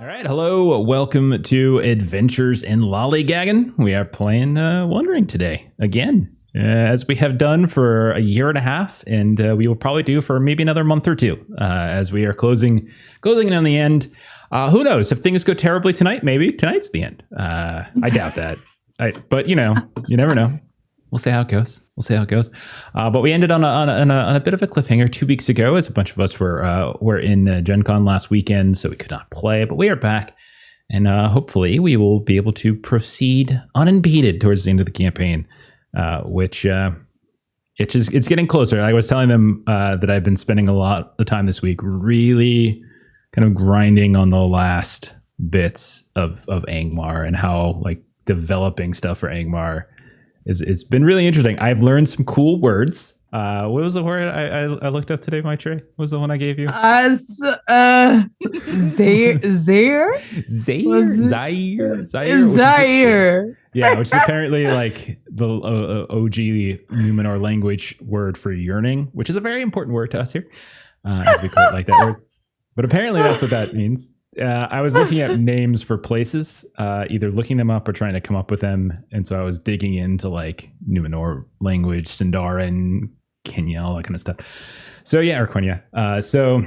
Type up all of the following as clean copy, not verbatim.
right, hello. Welcome to Adventures in Lollygagging. We are playing Wandering today again, as we have done for a year and a half, and we will probably do for maybe another month or two, as we are closing in on the end. Who knows? If things go terribly tonight, maybe tonight's the end. I doubt that. But you never know. We'll see how it goes. But we ended on a bit of a cliffhanger 2 weeks ago, as a bunch of us were in Gen Con last weekend, so we could not play. But we are back, and hopefully we will be able to proceed unimpeded towards the end of the campaign, which it's getting closer. I was telling them that I've been spending a lot of time this week really kind of grinding on the last bits of Angmar and how like developing stuff for Angmar. It's been really interesting. I've learned some cool words. What was the word I looked up today, Maitre? What was the one I gave you? Zaire. Yeah, which is apparently like the OG Numenor language word for yearning, which is a very important word to us here, as we quite like that word. But apparently that's what that means. I was looking at names for places, either looking them up or trying to come up with them. And so I was digging into like Numenor language, Sindarin, Kenya, all that kind of stuff. So yeah, or Quenya. So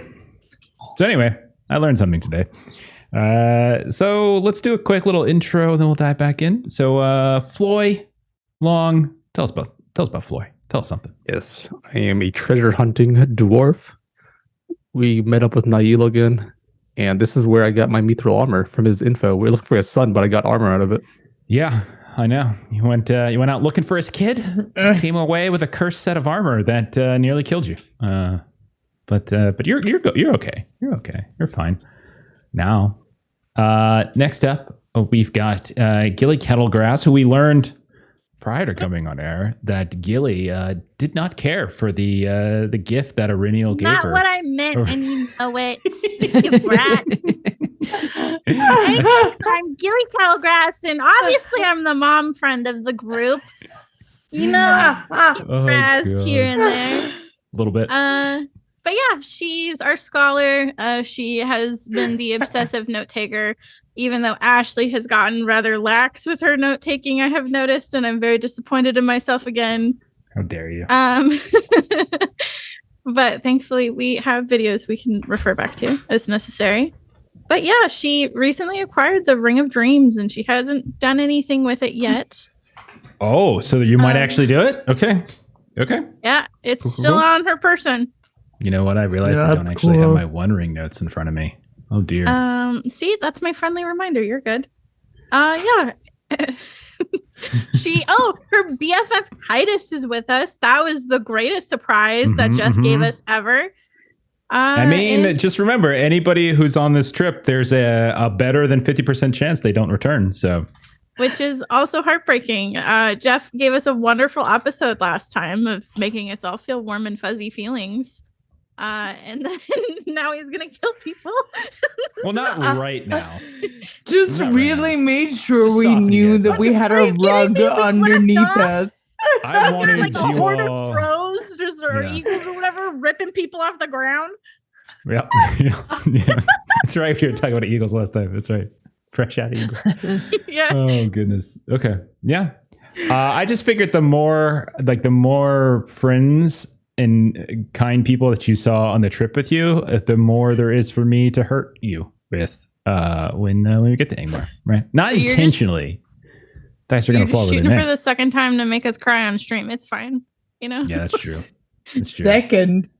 anyway, I learned something today. So let's do a quick little intro, then we'll dive back in. So Floy, Long, tell us about Floy. Tell us something. Yes, I am a treasure hunting dwarf. We met up with Nail again. And this is where I got my mithril armor from his info. We were looking for his son, but I got armor out of it. Yeah, I know. You went out looking for his kid, came away with a cursed set of armor that nearly killed you. But you're okay. You're okay. You're fine. Now, next up, we've got Gilly Kettlegrass, who we learned prior to coming on air that Gilly did not care for the gift that Iriniel gave her. Not what I meant, and you know it. You brat. I'm Gilly Kettlegrass, and obviously I'm the mom friend of the group. You know, grass here and there. A little bit. But yeah, she's our scholar. She has been the obsessive note taker, even though Ashley has gotten rather lax with her note taking, I have noticed, and I'm very disappointed in myself again. How dare you? But thankfully we have videos we can refer back to as necessary. But yeah, she recently acquired the Ring of Dreams, and she hasn't done anything with it yet. Oh, so you might actually do it? Okay. Yeah, it's still on her person. You know what? I realized I don't actually have my One Ring notes in front of me. Oh dear. See, that's my friendly reminder. You're good. Yeah. Her BFF Titus is with us. That was the greatest surprise that Jeff gave us ever. I mean, just remember, anybody who's on this trip, there's a better than 50% chance they don't return. So, which is also heartbreaking. Jeff gave us a wonderful episode last time of making us all feel warm and fuzzy feelings. And then now he's gonna kill people. Well, not right now. Just really made sure we knew that we had a rug underneath us. I wanted like you a horde all... of crows, or eagles or whatever, ripping people off the ground. Yeah. That's right. We were talking about eagles last time. That's right. Fresh out eagles. Yeah. Oh goodness. Okay. Yeah. I just figured the more friends and kind people that you saw on the trip with you, the more there is for me to hurt you with when we get to Angmar, right? Not intentionally. Dice are going to fall shooting for the second time to make us cry on stream. It's fine, you know. Yeah, that's true. That's true. Second.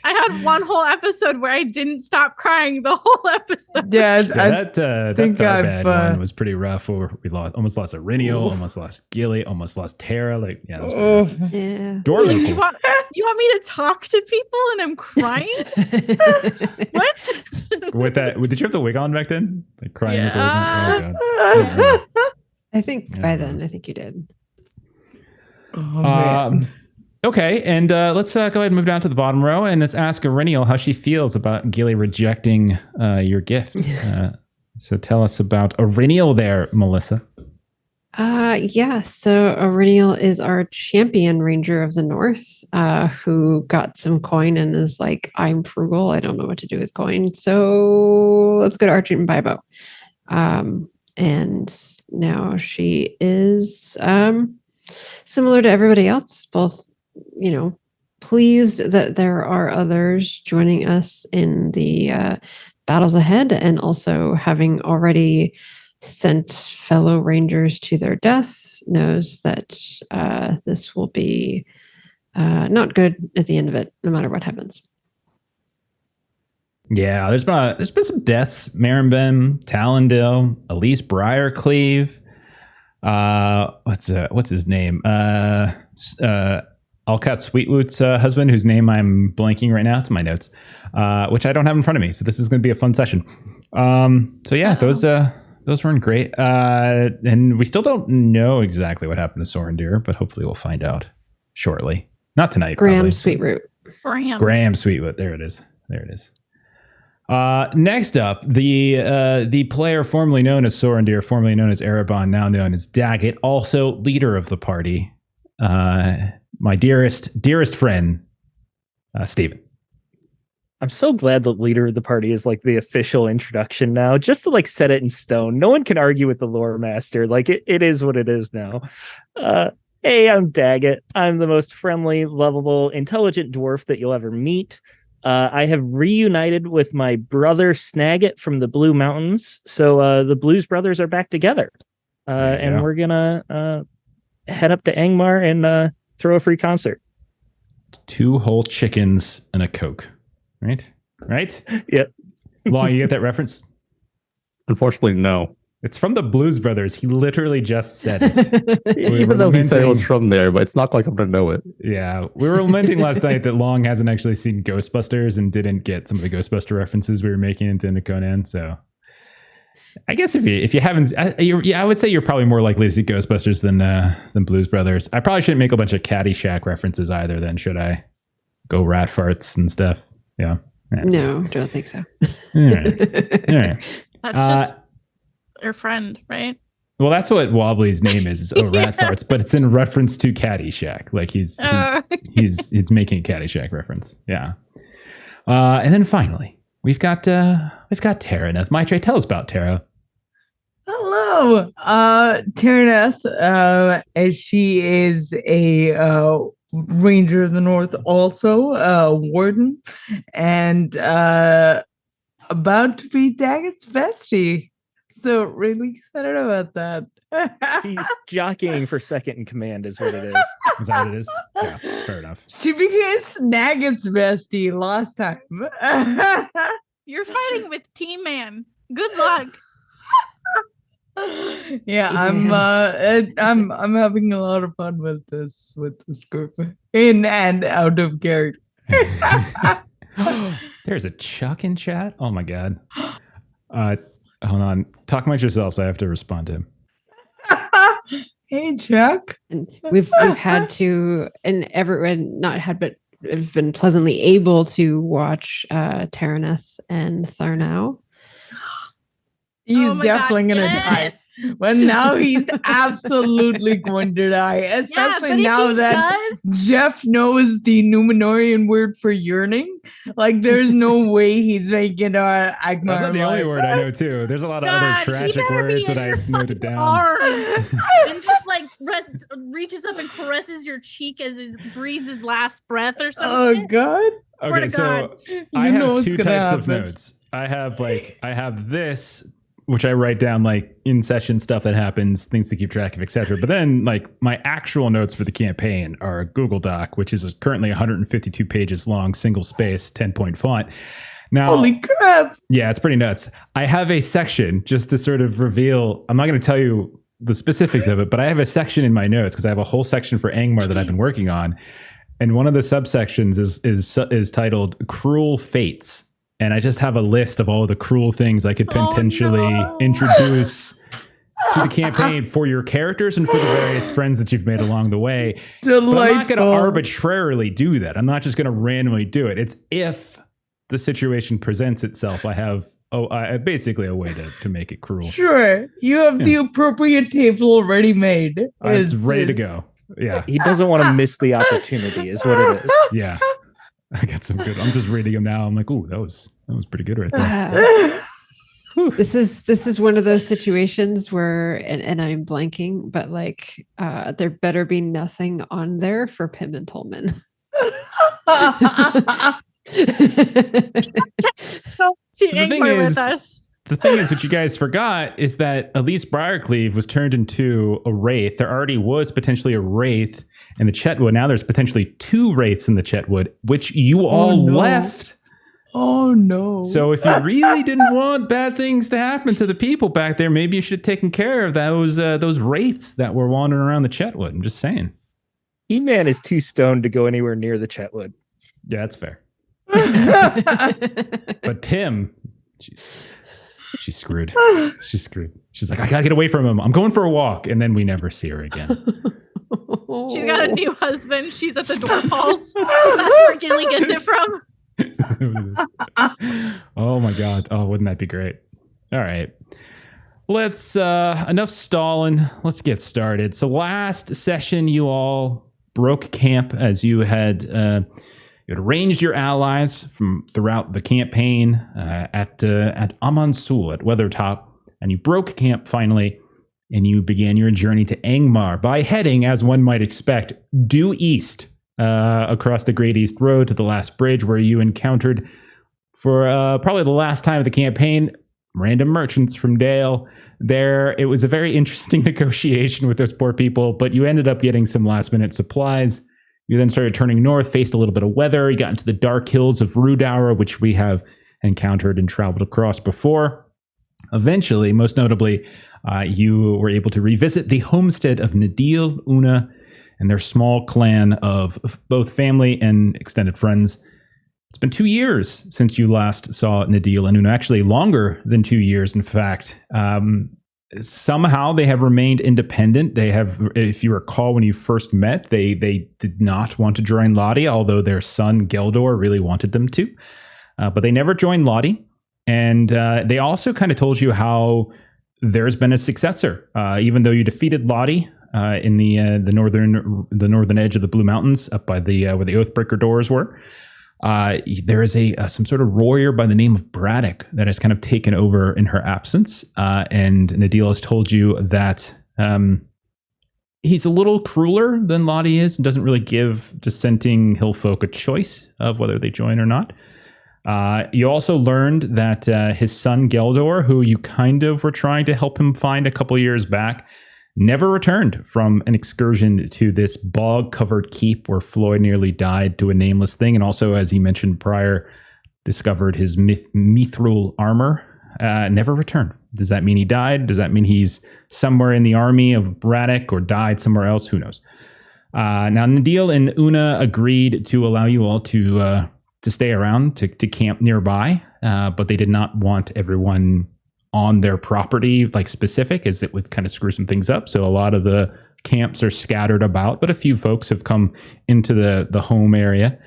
I had one whole episode where I didn't stop crying the whole episode. Yeah, that bad one was pretty rough. We almost lost Iriniel, almost lost Gilly, almost lost Tara. Like, yeah, Dwarves are cool. You want me to talk to people and I'm crying? What? With that, did you have the wig on back then? Like crying with the wig on? Oh, God. I think by then, I think you did. Okay, and let's go ahead and move down to the bottom row and let's ask Iriniel how she feels about Gilly rejecting your gift. So tell us about Iriniel there, Melissa. Yeah, so Aurelial is our champion ranger of the north, who got some coin and is like, I'm frugal. I don't know what to do with coin. So let's go to Archie and buy a bow. And now she is similar to everybody else, both, pleased that there are others joining us in the battles ahead, and also having already sent fellow rangers to their death, knows that this will be not good at the end of it, no matter what happens. Yeah, there's been some deaths. Marenbem, Talendale, Elise Briarcleave. What's his name? Alcat Sweetwood's husband, whose name I'm blanking right now. It's my notes, which I don't have in front of me. So this is going to be a fun session. So yeah, those weren't great. And we still don't know exactly what happened to Sorendir, but hopefully we'll find out shortly. Not tonight. Graham probably. Sweetroot. Graham Sweetwood. There it is. Next up, the player formerly known as Sorendir, formerly known as Erebon, now known as Daggett, also leader of the party. My dearest friend, Steven. I'm so glad the leader of the party is like the official introduction now, just to like set it in stone. No one can argue with the lore master. Like it is what it is now. Hey, I'm Daggett. I'm the most friendly, lovable, intelligent dwarf that you'll ever meet. I have reunited with my brother Snagit from the Blue Mountains. So the Blues brothers are back together. And we're gonna head up to Angmar and throw a free concert. 2 whole chickens and a Coke. Right? Yep. Law, you get that reference? Unfortunately, no. It's from the Blues Brothers. He literally just said it. Even though he said it was from there, but it's not like I'm going to know it. Yeah. We were lamenting last night that Long hasn't actually seen Ghostbusters and didn't get some of the Ghostbuster references we were making into Conan. So I guess if you haven't, I would say you're probably more likely to see Ghostbusters than Blues Brothers. I probably shouldn't make a bunch of Caddyshack references either then, should I? Go rat farts and stuff. Yeah. No, don't think so. All right. That's just your friend, right? Well, that's what Wobbly's name is rat farts, but it's in reference to Caddyshack. Like he's making a Caddyshack reference. Yeah. And then finally, we've got Taraneth. Maitre, tell us about Tara. Hello, Taraneth. As she is a Ranger of the North, also warden, and about to be Daggett's bestie. So really excited about that. He's jockeying for second in command, is what it is. Is that what it is? Yeah, fair enough. She became Snaggett's bestie last time. You're fighting with Team Man. Good luck. Yeah, I'm having a lot of fun with this group, in and out of character. There's a Chuck in chat. Oh my god. Hold on. Talk amongst yourselves. I have to respond to him. Hey, Chuck. And we've had to, and everyone not had, but have been pleasantly able to watch Taraneth and Sarnau. He's definitely going to die. But now he's absolutely going to die. Especially now that Jeff knows the Numenorian word for yearning. Like, there's no way he's making Angmar. That's not the only word I know, too. There's a lot of other tragic words that I've noted down. And just like reaches up and caresses your cheek as he breathes his last breath or something. Oh, God. Okay, so I have 2 types of notes. I have this, which I write down like in session stuff that happens, things to keep track of, etc. But then like my actual notes for the campaign are a Google Doc, which is currently 152 pages long, single space, 10-point font. Now, holy crap. Yeah, it's pretty nuts. I have a section just to sort of reveal, I'm not going to tell you the specifics of it, but I have a section in my notes because I have a whole section for Angmar that I've been working on. And one of the subsections is titled Cruel Fates. And I just have a list of all the cruel things I could potentially introduce to the campaign for your characters and for the various friends that you've made along the way. Delightful. But I'm not going to arbitrarily do that. I'm not just going to randomly do it. It's if the situation presents itself. I have basically a way to make it cruel. Sure. You have the appropriate table already made. It's ready to go. Yeah. He doesn't want to miss the opportunity, is what it is. Yeah. I got some good. I'm just reading them now. I'm like, ooh, that was pretty good right there. This is one of those situations where, and I'm blanking, but like, there better be nothing on there for Pim and Tolman. The thing is, what you guys forgot is that Elise Briarcleave was turned into a wraith. There already was potentially a wraith in the Chetwood. Now there's potentially 2 wraiths in the Chetwood, which you all left. Oh no. So if you really didn't want bad things to happen to the people back there, maybe you should have taken care of those wraiths that were wandering around the Chetwood. I'm just saying. E-Man is too stoned to go anywhere near the Chetwood. Yeah, that's fair. But Pim, she's screwed. She's screwed. She's like, I gotta get away from him. I'm going for a walk. And then we never see her again. She's got a new husband. She's at the dwarf halls. That's where Gilly gets it from. Oh my god. Oh, wouldn't that be great? All right. Let's enough stalling. Let's get started. So last session you all broke camp as you had arranged your allies from throughout the campaign at Amansul at Weathertop, and you broke camp finally, and you began your journey to Angmar by heading, as one might expect, due east across the Great East Road to the last bridge, where you encountered, for probably the last time of the campaign, random merchants from Dale. There, it was a very interesting negotiation with those poor people, but you ended up getting some last-minute supplies. You then started turning north, faced a little bit of weather. You got into the dark hills of Rudour, which we have encountered and traveled across before. Eventually, most notably, you were able to revisit the homestead of Nadil, Una, and their small clan of both family and extended friends. It's been 2 years since you last saw Nadil and Una, actually longer than 2 years, in fact. Somehow they have remained independent. They have, if you recall, when you first met, they did not want to join Lottie, although their son Geldor really wanted them to. But they never joined Lottie. And they also kind of told you how there's been a successor. Even though you defeated Lottie in the northern edge of the Blue Mountains, up by the where the Oathbreaker doors were, there is some sort of warrior by the name of Braddock that has kind of taken over in her absence. And Nadil has told you that he's a little crueler than Lottie is and doesn't really give dissenting hillfolk a choice of whether they join or not. You also learned that his son Geldor, who you kind of were trying to help him find a couple years back, never returned from an excursion to this bog-covered keep where Floyd nearly died to a nameless thing, and also, as he mentioned prior, discovered his mithril armor. Never returned. Does that mean he died? Does that mean he's somewhere in the army of Braddock or died somewhere else? Who knows? Now, Nadil and Una agreed to allow you all to stay around, to camp nearby, but they did not want everyone on their property, like specific, as it would kind of screw some things up. So a lot of the camps are scattered about, but a few folks have come into the home area.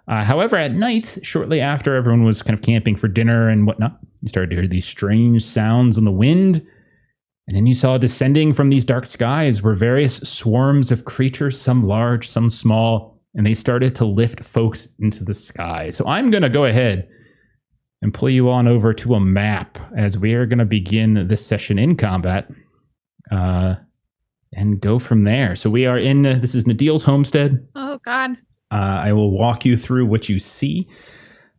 However, at night, shortly after everyone was kind of camping for dinner and whatnot, you started to hear these strange sounds in the wind. And then you saw descending from these dark skies were various swarms of creatures, some large, some small, and they started to lift folks into the sky. So I'm going to go ahead and pull you on over to a map as we are going to begin this session in combat and go from there. So we are in, this is Nadil's homestead. Oh, God. I will walk you through what you see.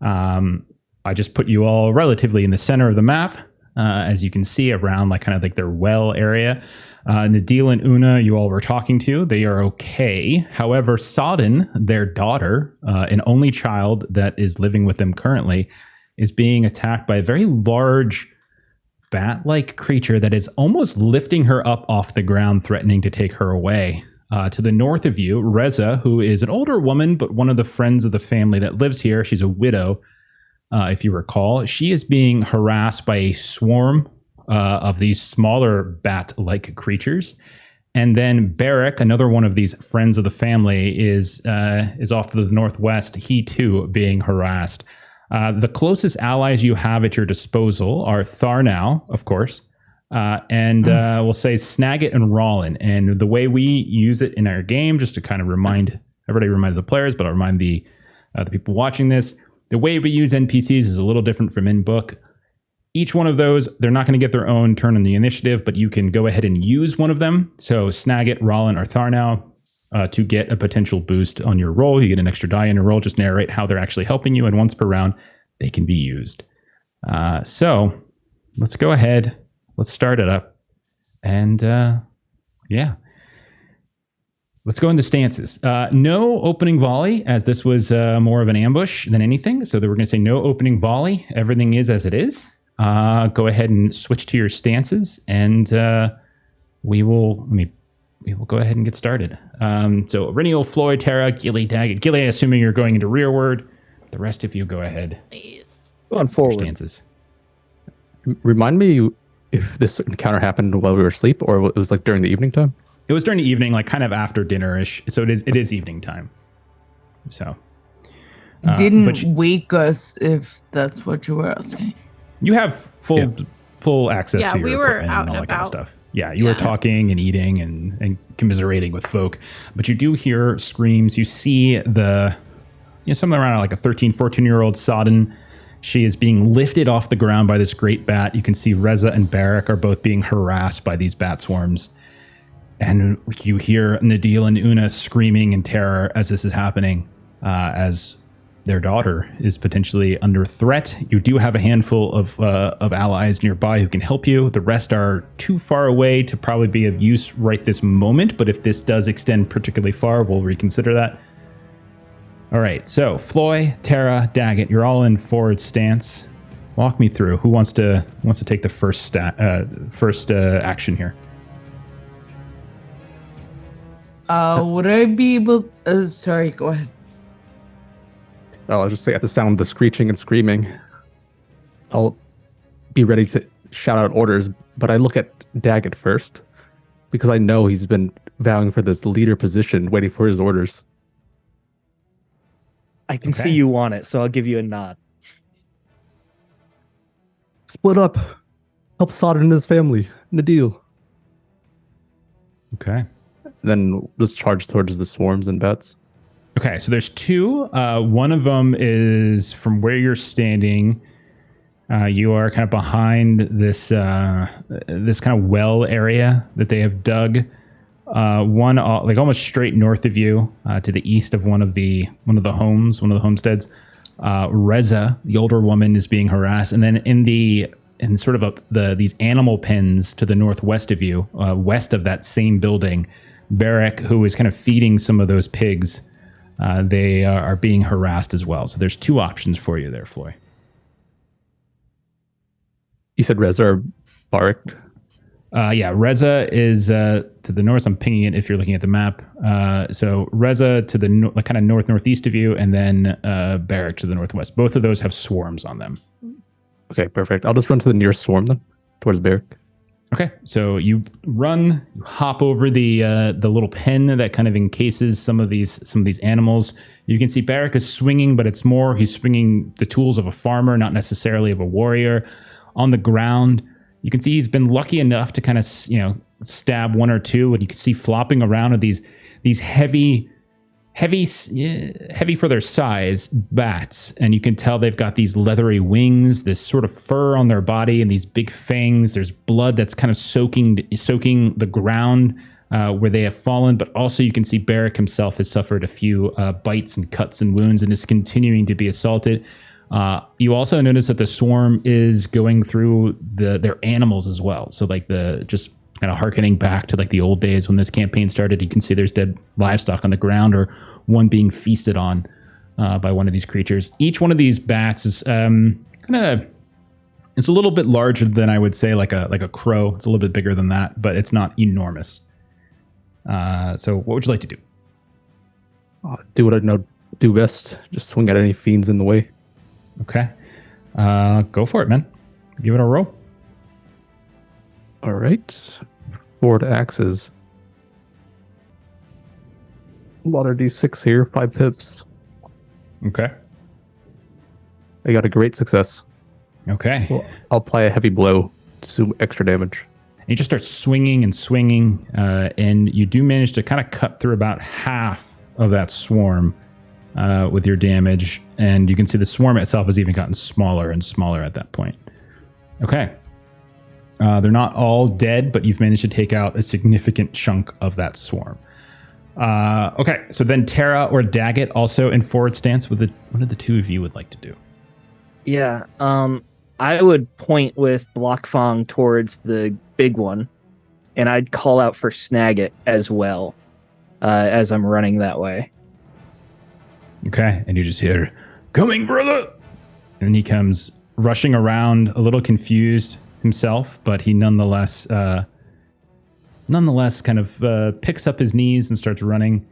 I just put you all relatively in the center of the map, as you can see around like kind of like their well area. Nadil and Una, you all were talking to, they are okay. However, Sodden, their daughter, an only child that is living with them currently, is being attacked by a very large bat-like creature that is almost lifting her up off the ground, threatening to take her away. To the north of you, Reza, who is an older woman, but one of the friends of the family that lives here, she's a widow, if you recall. She is being harassed by a swarm of these smaller bat-like creatures. And then Barrick, another one of these friends of the family, is off to the northwest, he too being harassed The closest allies you have at your disposal are Tharnau, of course, and we'll say Snagit and Rollin. And the way we use it in our game, just to kind of remind the players, but I'll remind the people watching this, the way we use NPCs is a little different from in-book. Each one of those, they're not going to get their own turn in the initiative, but you can go ahead and use one of them. So Snagit, Rollin, or Tharnau, to get a potential boost on your roll. You get an extra die in your roll. Just narrate how they're actually helping you, and once per round, they can be used. So let's go ahead. Let's start it up. And let's go into stances. No opening volley, as this was more of an ambush than anything. So we're going to say no opening volley. Everything is as it is. Go ahead and switch to your stances, and we will go ahead and get started. So Renial, Floyd, Terra, Gilly, Daggett. Gilly, assuming you're going into rearward. The rest of you go ahead. Please. Go on forward. Stances. Remind me if this encounter happened while we were asleep, or it was like during the evening time. It was during the evening, like kind of after dinner-ish. So it is evening time. So Didn't wake us, if that's what you were asking. you have full access Yeah, to your we were equipment out and all and that kind of about. stuff. Yeah, you were talking and eating and commiserating with folk, but you do hear screams. You see something around like a 13, 14-year-old Sodden. She is being lifted off the ground by this great bat. You can see Reza and Barak are both being harassed by these bat swarms. And you hear Nadil and Una screaming in terror as this is happening, as their daughter is potentially under threat. You do have a handful of allies nearby who can help you. The rest are too far away to probably be of use right this moment, but if this does extend particularly far, we'll reconsider that. All right, so Floy, Terra, Daggett, you're all in forward stance. Walk me through. Who wants to take the first action here? Would I be able? Sorry, go ahead. I'll just say at the sound of the screeching and screaming, I'll be ready to shout out orders, but I look at Daggett first because I know he's been vowing for this leader position, waiting for his orders. I can see you want it, so I'll give you a nod. Split up. Help Sodden and his family. Nadil. Okay. Then just charge towards the swarms and bats. Okay, so there's two. One of them is from where you're standing. You are kind of behind this kind of well area that they have dug. One like almost straight north of you, to the east of one of the homesteads. Reza, the older woman, is being harassed, and then in these animal pens to the northwest of you, west of that same building, Barak, who is kind of feeding some of those pigs. They are being harassed as well. So there's two options for you there, Floy. You said Reza or Barak? Yeah, Reza is to the north. I'm pinging it if you're looking at the map. So Reza to the kind of northeast of you, and then Barak to the northwest. Both of those have swarms on them. Okay, perfect. I'll just run to the nearest swarm then, towards Barak. Okay, so you run, you hop over the little pen that kind of encases some of these animals. You can see Barak is swinging, but it's more he's swinging the tools of a farmer, not necessarily of a warrior. On the ground, you can see he's been lucky enough to kind of stab one or two, and you can see flopping around are these heavy for their size bats, and you can tell they've got these leathery wings, this sort of fur on their body, and these big fangs. There's blood that's kind of soaking the ground where they have fallen, but also you can see Barak himself has suffered a few bites and cuts and wounds and is continuing to be assaulted. You also notice that the swarm is going through their animals as well. So like just kind of harkening back to like the old days when this campaign started, you can see there's dead livestock on the ground or one being feasted on by one of these creatures. Each one of these bats is it's a little bit larger than I would say like a crow. It's a little bit bigger than that, but it's not enormous. So what would you like to do? Do what I know do best. Just swing at any fiends in the way. Okay. Go for it, man. Give it a roll. All right. 4 axes. A lot of D6 here. 5 pips. Okay. I got a great success. Okay. So I'll apply a heavy blow to do extra damage. And you just start swinging and swinging, and you do manage to kind of cut through about half of that swarm with your damage. And you can see the swarm itself has even gotten smaller and smaller at that point. Okay. They're not all dead, but you've managed to take out a significant chunk of that swarm. Okay, so then Tara or Daggett also in forward stance. What do the two of you would like to do? Yeah, I would point with Blockfong towards the big one, and I'd call out for Snagit as well as I'm running that way. Okay, and you just hear, "Coming, brother!" And he comes rushing around, a little confused himself, but he nonetheless kind of picks up his knees and starts running,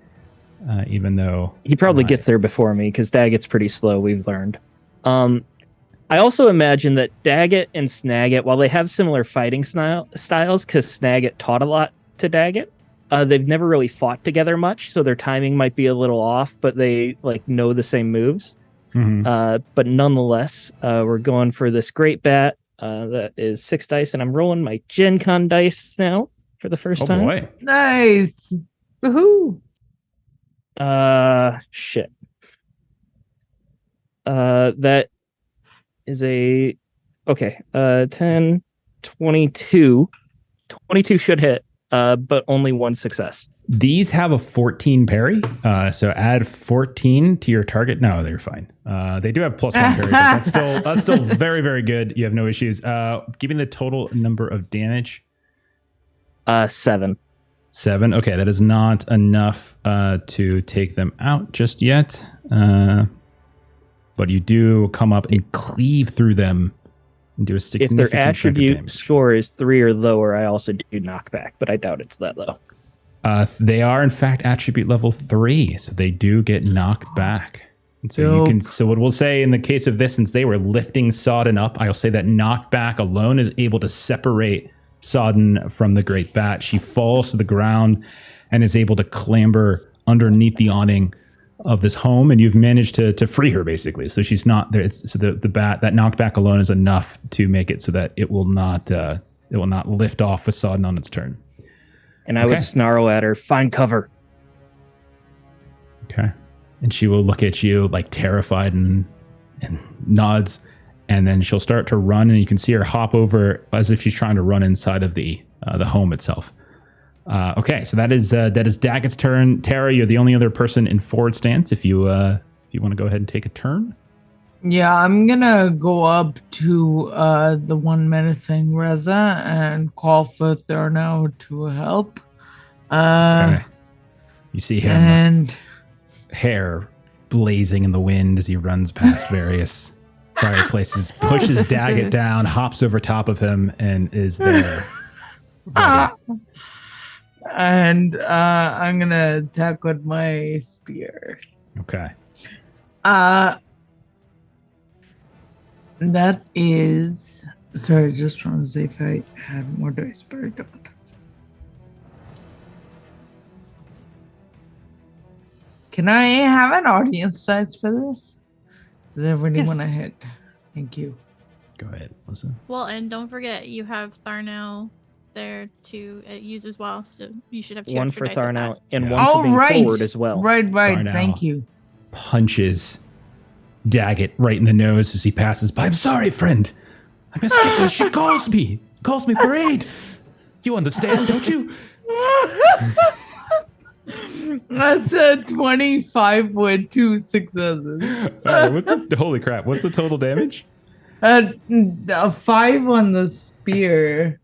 even though... He probably gets there before me, because Daggett's pretty slow, we've learned. I also imagine that Daggett and Snagit, while they have similar fighting styles, because Snagit taught a lot to Daggett, they've never really fought together much, so their timing might be a little off, but they know the same moves. Mm-hmm. But nonetheless, we're going for this great bat. That is 6 dice, and I'm rolling my Gen Con dice now for the first time. Oh boy. Nice. Woohoo. Shit. That is a... Okay, 10, 22. 22 should hit, but only 1 success. These have a 14 parry, so add 14 to your target. No, they're fine. They do have +1 parry, but that's still very, very good. You have no issues. Give me the total number of damage. 7. 7. Okay, that is not enough to take them out just yet. But you do come up and cleave through them and do a significant If their chunk of attribute damage. score is 3 or lower, I also do knockback, but I doubt it's that low. They are in fact attribute level 3, so they do get knocked back. And so you can. So what we'll say in the case of this, since they were lifting Sodden up, I'll say that knockback alone is able to separate Sodden from the Great Bat. She falls to the ground and is able to clamber underneath the awning of this home, and you've managed to free her basically. So she's not there. So the bat, that knockback alone is enough to make it so that it will not lift off with Sodden on its turn. And I would snarl at her, "Find cover." Okay. And she will look at you terrified and nods, and then she'll start to run, and you can see her hop over as if she's trying to run inside of the home itself. Okay, so that is Daggett's turn. Tara, you're the only other person in forward stance. If you want to go ahead and take a turn. Yeah, I'm gonna go up to the one menacing Reza and call for Thurno to help. Okay. You see him, and hair blazing in the wind as he runs past various fireplaces, pushes Daggett down, hops over top of him, and is there. And I'm gonna attack with my spear. Okay. That is... Sorry, I just want to see if I had more dice, but I don't. Can I have an audience dice for this? Does everybody want to hit? Thank you. Go ahead, listen. Well, and don't forget, you have Tharnell there to use as well, so you should have 2 1 extra for dice of Tharnell that. and 1 for being forward as well. Right. Tharnell Thank you. Punches Daggett right in the nose as he passes by. "I'm sorry, friend. I must get to. She calls me for aid. You understand, don't you?" That's a 25 with 2 successes. Holy crap! What's the total damage? A 5 on the spear.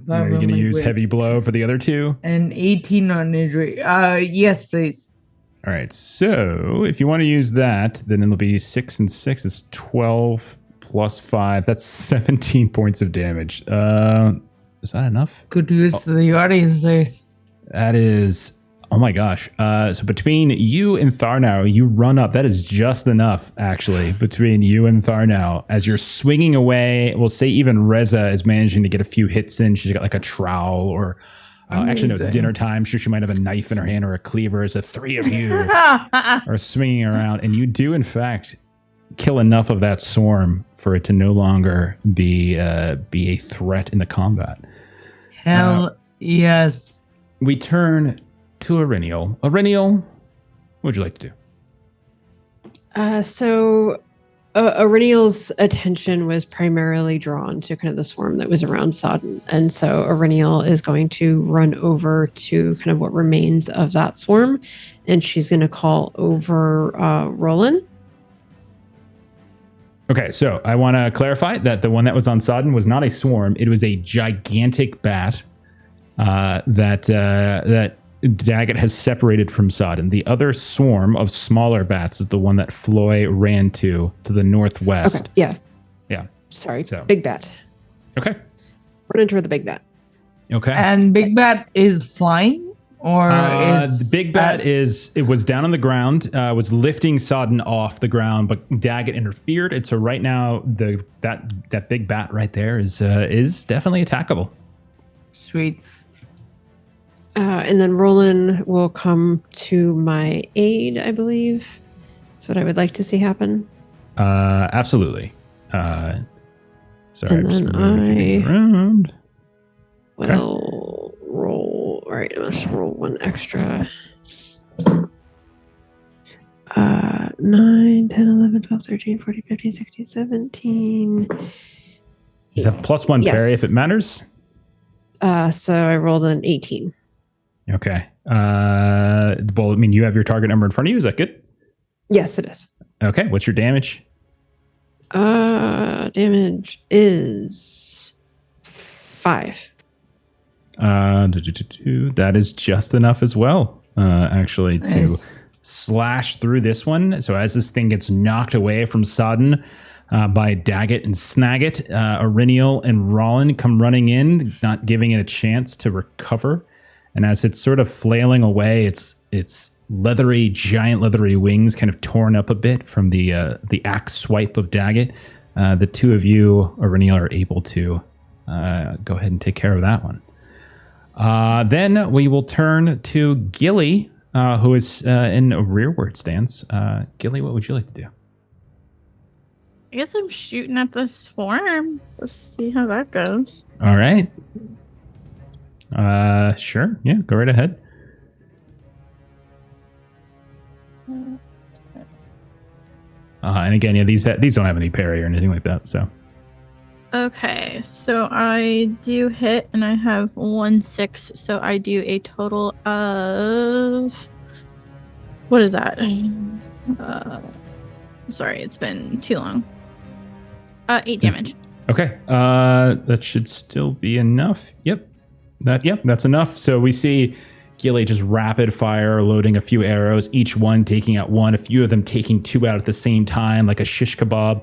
Are you going to use heavy blow for the other 2? And 18 on injury. Yes, please. All right. So if you want to use that, then it'll be 6 and 6 is 12 plus 5. That's 17 points of damage. Is that enough? Good use to the audience dice. That is... Oh my gosh. So between you and Tharnell, you run up. That is just enough, actually, between you and Tharnell. As you're swinging away, we'll say even Reza is managing to get a few hits in. She's got a trowel or... actually, no, it's dinner time. Sure, she might have a knife in her hand or a cleaver. As the 3 of you are swinging around. And you do, in fact, kill enough of that swarm for it to no longer be a threat in the combat. Hell yes. We turn to Aurenial. Aurenial, what would you like to do? So Aurenial's attention was primarily drawn to kind of the swarm that was around Sodden. And so Aurenial is going to run over to kind of what remains of that swarm. And she's going to call over Roland. Okay, so I want to clarify that the one that was on Sodden was not a swarm. It was a gigantic bat that Daggett has separated from Sodden. The other swarm of smaller bats is the one that Floy ran to the northwest. Okay, yeah. Sorry, So. Big Bat. Okay. Run into the Big Bat. Okay. And Big Bat is flying? Or the Big Bat it was down on the ground, was lifting Sodden off the ground, but Daggett interfered. And so right now that Big Bat right there is definitely attackable. Sweet. And then Roland will come to my aid, I believe. That's what I would like to see happen. Absolutely. Sorry, And I'm just then moving a few things around. Will roll. All right, I must roll one extra. 9, 10, 11, 12, 13, 14, 15, 16, 17. Is that +1 Yes. parry if it matters? So I rolled an 18. Okay. Well, I mean, you have your target number in front of you. Is that good? Yes, it is. Okay. What's your damage? Damage is 5. That is just enough as well, actually, to Nice. slash through this one. So as this thing gets knocked away from Sodden by Daggett and Snagget, Aurenial and Rollin come running in, not giving it a chance to recover. And as it's sort of flailing away, its giant leathery wings kind of torn up a bit from the axe swipe of Daggett. The two of you, Aurenial, are able to go ahead and take care of that one. Then we will turn to Gilly, who is in a rearward stance. Gilly, what would you like to do? I guess I'm shooting at the swarm. Let's see how that goes. All right. Sure. Yeah, go right ahead. And again, yeah, these don't have any parry or anything like that. So Okay, so I do hit and I have 1/6, so I do a total of what is that? Sorry, it's been too long. 8 damage. okay, that should still be enough. Yep, that's enough. So we see Gilly just rapid fire, loading a few arrows, each one taking out one, a few of them taking 2 out at the same time, like a shish kebab.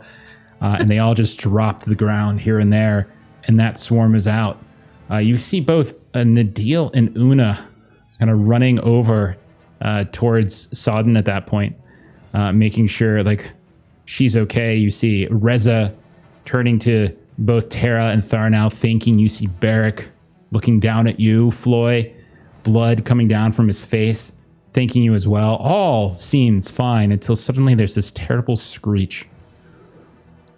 And they all just drop to the ground here and there, and that swarm is out. You see both Nadil and Una kind of running over towards Sodden at that point, making sure like she's okay. You see Reza turning to both Tara and Tharnau, thanking you. See Barrick looking down at you, Floy, blood coming down from his face, thanking you as well. All seems fine until suddenly there's this terrible screech.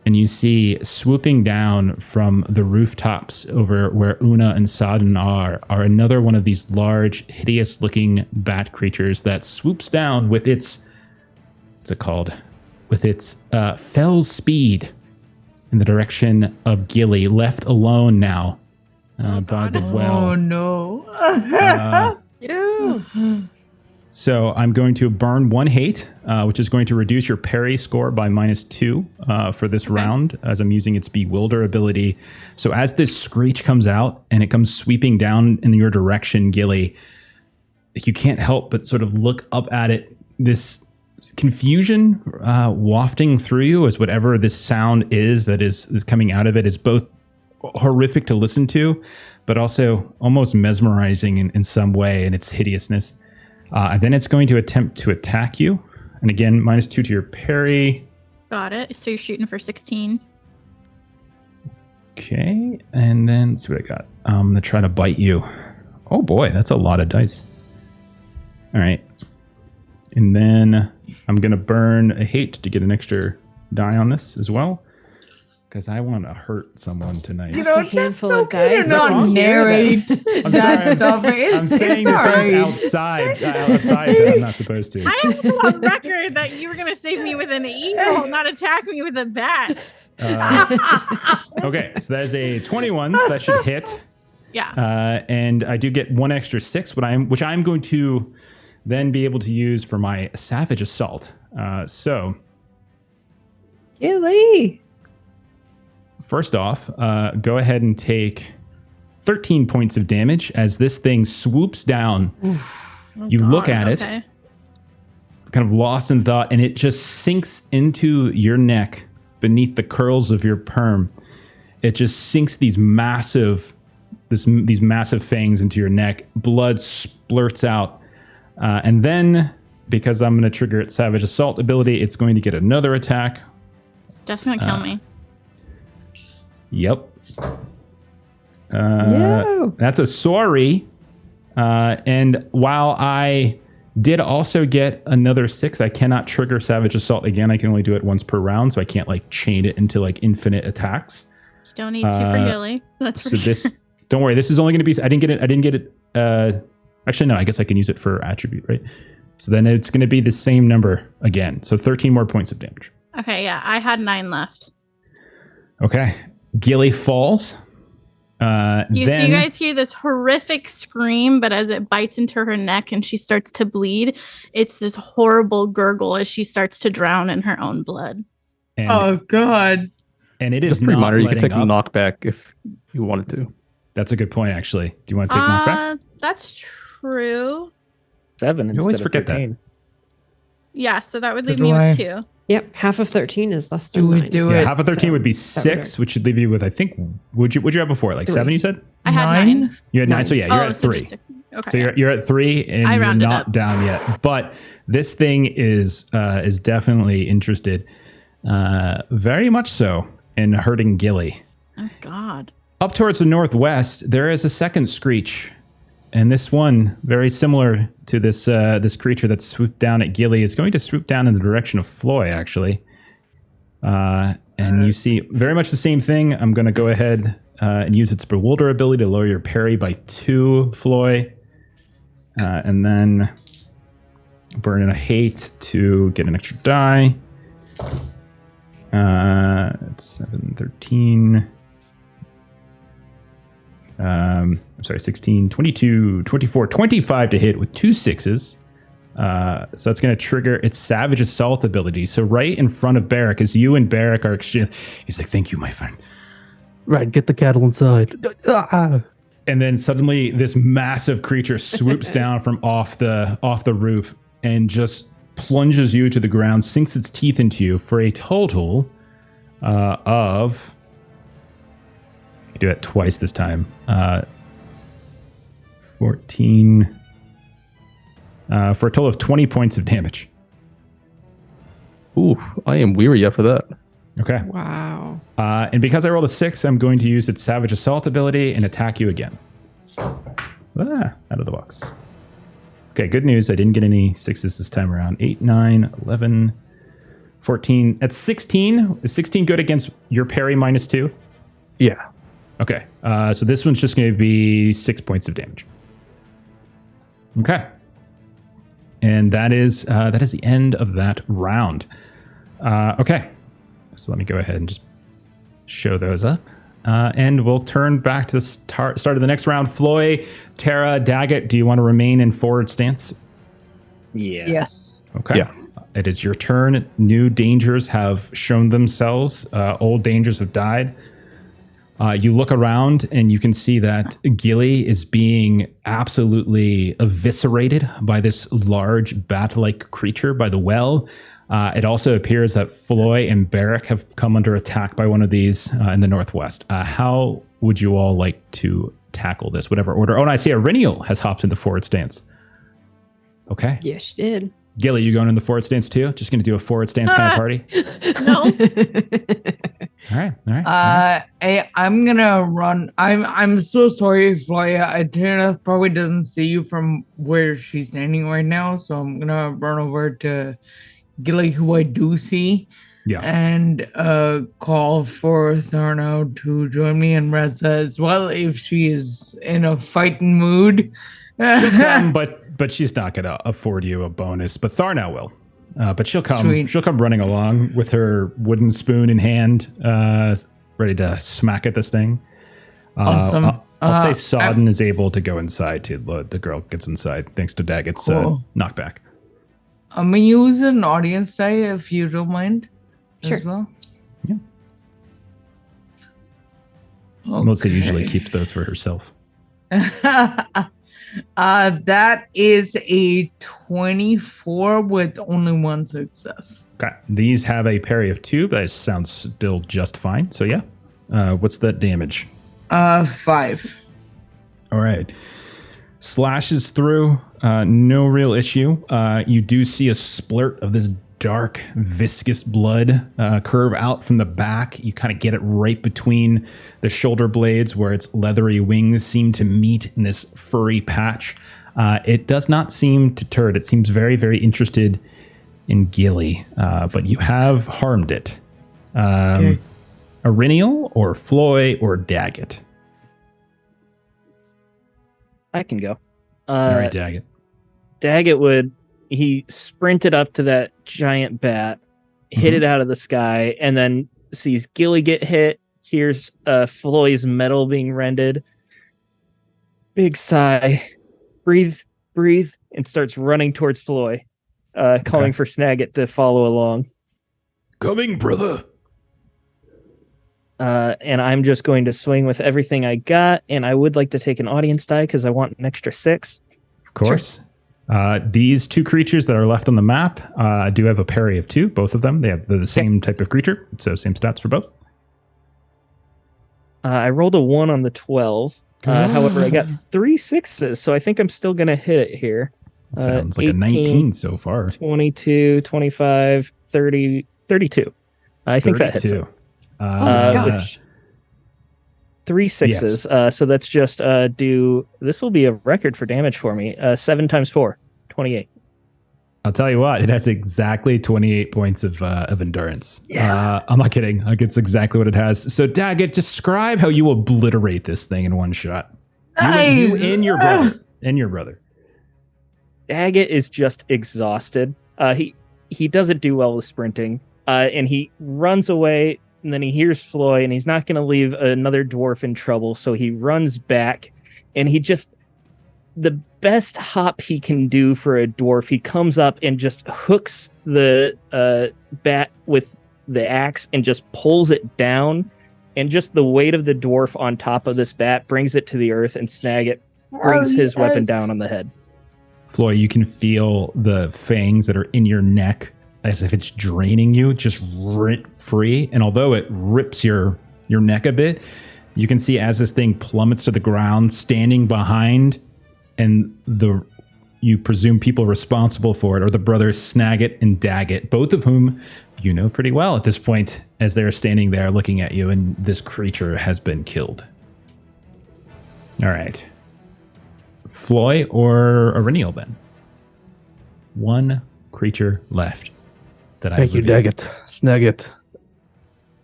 And you see swooping down from the rooftops over where Una and Sodden are another one of these large, hideous-looking bat creatures that swoops down with its, what's it called? With its fell speed in the direction of Gilly, left alone now by the well. Oh no. Yeah. So I'm going to burn 1 hate, which is going to reduce your parry score by -2 for this round, as I'm using its Bewilder ability. So as this screech comes out and it comes sweeping down in your direction, Gilly, you can't help but sort of look up at it. This confusion wafting through you as whatever this sound is that is coming out of it is both horrific to listen to, but also almost mesmerizing in some way in its hideousness. And then it's going to attempt to attack you. And again, -2 to your parry. Got it. So you're shooting for 16. Okay. And then let's see what I got. I'm going to try to bite you. Oh boy, that's a lot of dice. All right. And then I'm going to burn a hate to get an extra die on this as well. Because I want to hurt someone tonight. You know, It's a handful Jeff's of okay dice. to not narrate I'm that stuff. I'm saying the things outside that I'm not supposed to. I am on record that you were going to save me with an eagle, not attack me with a bat. Okay, so that is a 21, so that should hit. Yeah. And I do get 1 extra 6, which I'm going to then be able to use for my Savage Assault. So, Gilly. first off, go ahead and take 13 points of damage as this thing swoops down. You look at it, kind of lost in thought, and it just sinks into your neck beneath the curls of your perm. It just sinks these massive fangs into your neck. Blood splurts out. And then, because I'm going to trigger its Savage Assault ability, it's going to get another attack. That's going to kill me. Yep. No. That's a sorry. And while I did also get another 6, I cannot trigger Savage Assault again. I can only do it once per round, so I can't like chain it into like infinite attacks. You don't need to for Gilly. That's for so sure. this. Don't worry. This is only going to be. I didn't get it. Actually, no. I guess I can use it for attribute, right? So then it's going to be the same number again. So 13 more points of damage. Okay, yeah. I had 9 left. Okay. Gilly falls. So you guys hear this horrific scream, but as it bites into her neck and she starts to bleed, it's this horrible gurgle as she starts to drown in her own blood. Oh, God. And it is pretty not minor. You can take letting up. knockback if you wanted to. That's a good point, actually. Do you want to take knockback? That's true. 7 You always instead of forget that. 13. Yeah, so that would So leave do me I. with 2. Yep, half of 13 is less than Do 9. it, do Yeah, it. half of 13 would be that would 6, which should leave you with, I think, would you have before? Like 7, you said? I had 9. You had 9, so yeah, you're at so 3. just okay. So you're at 3, and I you're rounded not up. down yet. But this thing is definitely interested, very much so, in hurting Gilly. Oh, God. Up towards the northwest, there is a second screech. And this one, very similar to this this creature that swooped down at Gilly, is going to swoop down in the direction of Floy, actually. And you see very much the same thing. I'm going to go ahead and use its Bewilder ability to lower your parry by 2, Floy. And then burn in a hate to get an extra die. It's 7, 13... I'm sorry, 16, 22, 24, 25 to hit with 2 6s. So that's going to trigger its Savage Assault ability. So right in front of Barrack, as you and Barrack are exchanging, he's like, "Thank you, my friend." Right, get the cattle inside. And then suddenly this massive creature swoops down from off the roof and just plunges you to the ground, sinks its teeth into you for a total of... do it twice this time. 14 for a total of 20 points of damage. Ooh, I am weary after that. Okay. Wow. And because I rolled a 6, I'm going to use its Savage Assault ability and attack you again. Out of the box. Okay, good news. I didn't get any 6s this time around. 8, 9, 11, 14. At 16. Is 16 good against your parry minus 2? Yeah. Okay, so this one's just going to be 6 points of damage. Okay, and that is the end of that round. Okay, so let me go ahead and just show those up, and we'll turn back to the start of the next round. Floy, Tara, Daggett, do you want to remain in forward stance? Yeah. Yes. Okay. Yeah. It is your turn. New dangers have shown themselves. Old dangers have died. You look around and you can see that Gilly is being absolutely eviscerated by this large bat-like creature by the well. It also appears that Floy and Barrack have come under attack by one of these in the northwest. How would you all like to tackle this? Whatever order. Oh, and I see Arinial has hopped into forward stance. Okay. Yes, she did. Gilly, you going in the forward stance too? Just going to do a forward stance kind of party? No. All right. I'm gonna run. I'm so sorry, Flya. Tara probably doesn't see you from where she's standing right now, so I'm gonna run over to Gilly, who I do see. and call for Tharno to join me and Reza as well if she is in a fighting mood. She'll come, but she's not going to afford you a bonus. But Tharno will. But she'll come. Sweet. She'll come running along with her wooden spoon in hand, ready to smack at this thing. Awesome. I'll say Sodden is able to go inside too. The girl gets inside thanks to Daggett's knockback. I'm gonna use an audience die if you don't mind. Sure. As well. Yeah. Okay. Melissa usually keeps those for herself. That is a 24 with only one success. Okay. These have a parry of 2, but that sounds still just fine. So yeah. What's that damage? 5. All right. Slashes through. No real issue. You do see a splurt of this dark, viscous blood curve out from the back. You kind of get it right between the shoulder blades where its leathery wings seem to meet in this furry patch. It does not seem deterred. It seems very, very interested in Gilly, but you have harmed it. Okay. Arinial or Floy or Daggett? I can go. All right, Daggett. Daggett he sprinted up to that giant bat, hit it out of the sky, and then sees Gilly get hit, hears Floy's metal being rended. Big sigh, breathe, and starts running towards Floy, calling for Snagit to follow along. Coming, brother. And I'm just going to swing with everything I got, and I would like to take an audience die because I want an extra 6. Of course. Sure. These 2 creatures that are left on the map do have a parry of 2, both of them. They're the same type of creature, so same stats for both. I rolled a 1 on the 12. However, I got 3 6s, so I think I'm still going to hit it here. Sounds like 18, a 19 so far. 22, 25, 30, 32. I think that hits it. Oh my gosh. 3 6s. Yes. So that's just this will be a record for damage for me. 7 times 4, 28. I'll tell you what, it has exactly 28 points of endurance. Yes. I'm not kidding. Like, it's exactly what it has. So Daggett, describe how you obliterate this thing in one shot. Nice. You and your brother. And your brother. Daggett is just exhausted. He doesn't do well with sprinting. And he runs away. And then he hears Floy, and he's not going to leave another dwarf in trouble. So he runs back, and the best hop he can do for a dwarf, he comes up and just hooks the bat with the axe and just pulls it down. And just the weight of the dwarf on top of this bat brings it to the earth, and Snagit brings his weapon down on the head. Floy, you can feel the fangs that are in your neck as if it's draining you, just rip free. And although it rips your neck a bit, you can see as this thing plummets to the ground, standing behind, and you presume people responsible for it are the brothers Snagit and Daggett, both of whom you know pretty well at this point, as they're standing there looking at you, and this creature has been killed. All right. Floy or Arinial then? 1 creature left. Thank you, Daggett. Snagit.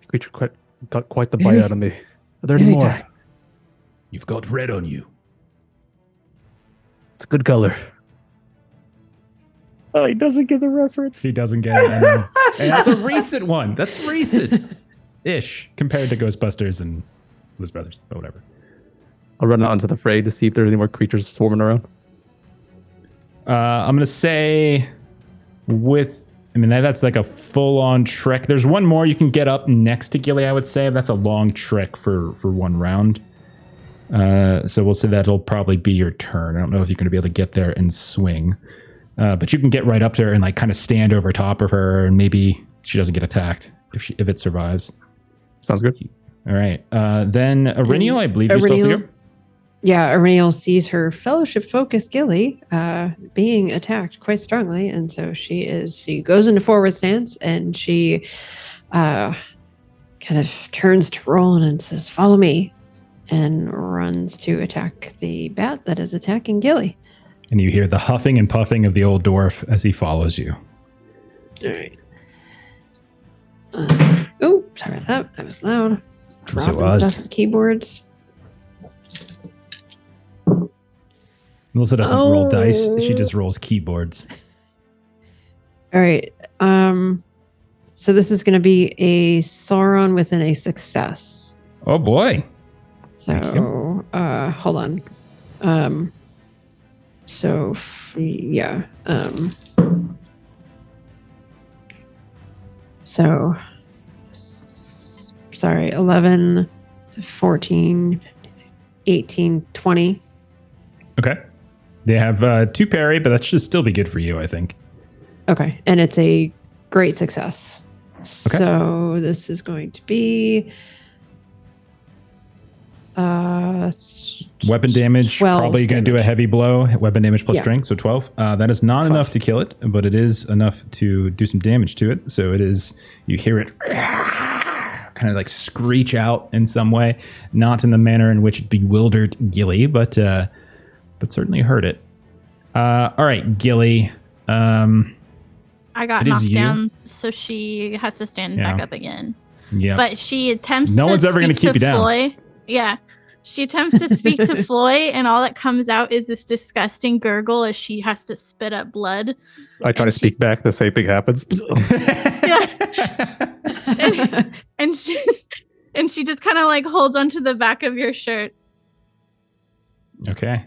Creature got quite the bite out of me. Are there any more? You've got red on you. It's a good color. Oh, he doesn't get the reference. He doesn't get it. And that's a recent one. That's recent-ish compared to Ghostbusters and Blues Brothers, but whatever. I'll run out onto the fray to see if there's any more creatures swarming around. I'm going to say that's like a full-on trek. There's one more you can get up next to Gilly, I would say. That's a long trek for 1 round. So we'll say that'll probably be your turn. I don't know if you're going to be able to get there and swing. But you can get right up there and like kind of stand over top of her, and maybe she doesn't get attacked if it survives. Sounds good. All right. Then Arinial, I believe you're supposed to go. Yeah, Arinial sees her fellowship-focused Gilly being attacked quite strongly, and so she goes into forward stance, and she kind of turns to Roland and says, "Follow me," and runs to attack the bat that is attacking Gilly. And you hear the huffing and puffing of the old dwarf as he follows you. All right. Oh, sorry about that. That was loud. Yes, it Dropping was. stuff on keyboards. Melissa doesn't roll dice. She just rolls keyboards. All right. So this is going to be a Sauron within a success. Oh boy. So, hold on. Yeah. Sorry, 11 to 14, 18, 20. Okay. They have 2 parry, but that should still be good for you, I think. Okay. And it's a great success. Okay. So this is going to be Weapon damage, 12 probably going to do a damage. heavy blow. Weapon damage plus Yeah. strength, so 12. That is not 12. enough to kill it, but it is enough to do some damage to it. So it is, you hear it kind of like screech out in some way, not in the manner in which it bewildered Gilly, but certainly hurt it. All right, Gilly. I got It is knocked you. down, so she has to stand back Yeah. up again. Yeah. But she attempts No to one's ever gonna speak keep you to down. Floy. Yeah. She attempts to speak to Floy, and all that comes out is this disgusting gurgle as she has to spit up blood. I try to speak back. The same thing happens. And she just kind of like holds onto the back of your shirt. Okay.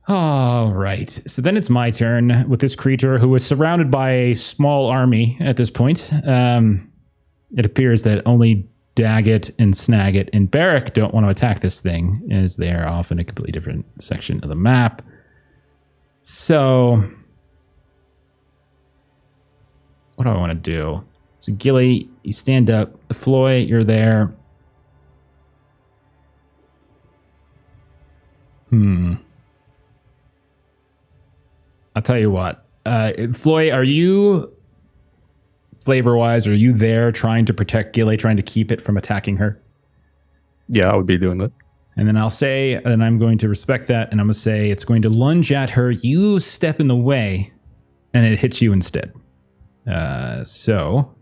All right. So then it's my turn with this creature who is surrounded by a small army at this point. It appears that only Daggett and Snagit and Barrack don't want to attack this thing, as they are off in a completely different section of the map. So, what do I want to do? So, Gilly, you stand up. Floy, you're there. I'll tell you what. Floy, are you, flavor-wise, are you there trying to protect Gilly, trying to keep it from attacking her? Yeah, I would be doing that. And then I'll say, and I'm going to respect that, and I'm going to say it's going to lunge at her. You step in the way, and it hits you instead. So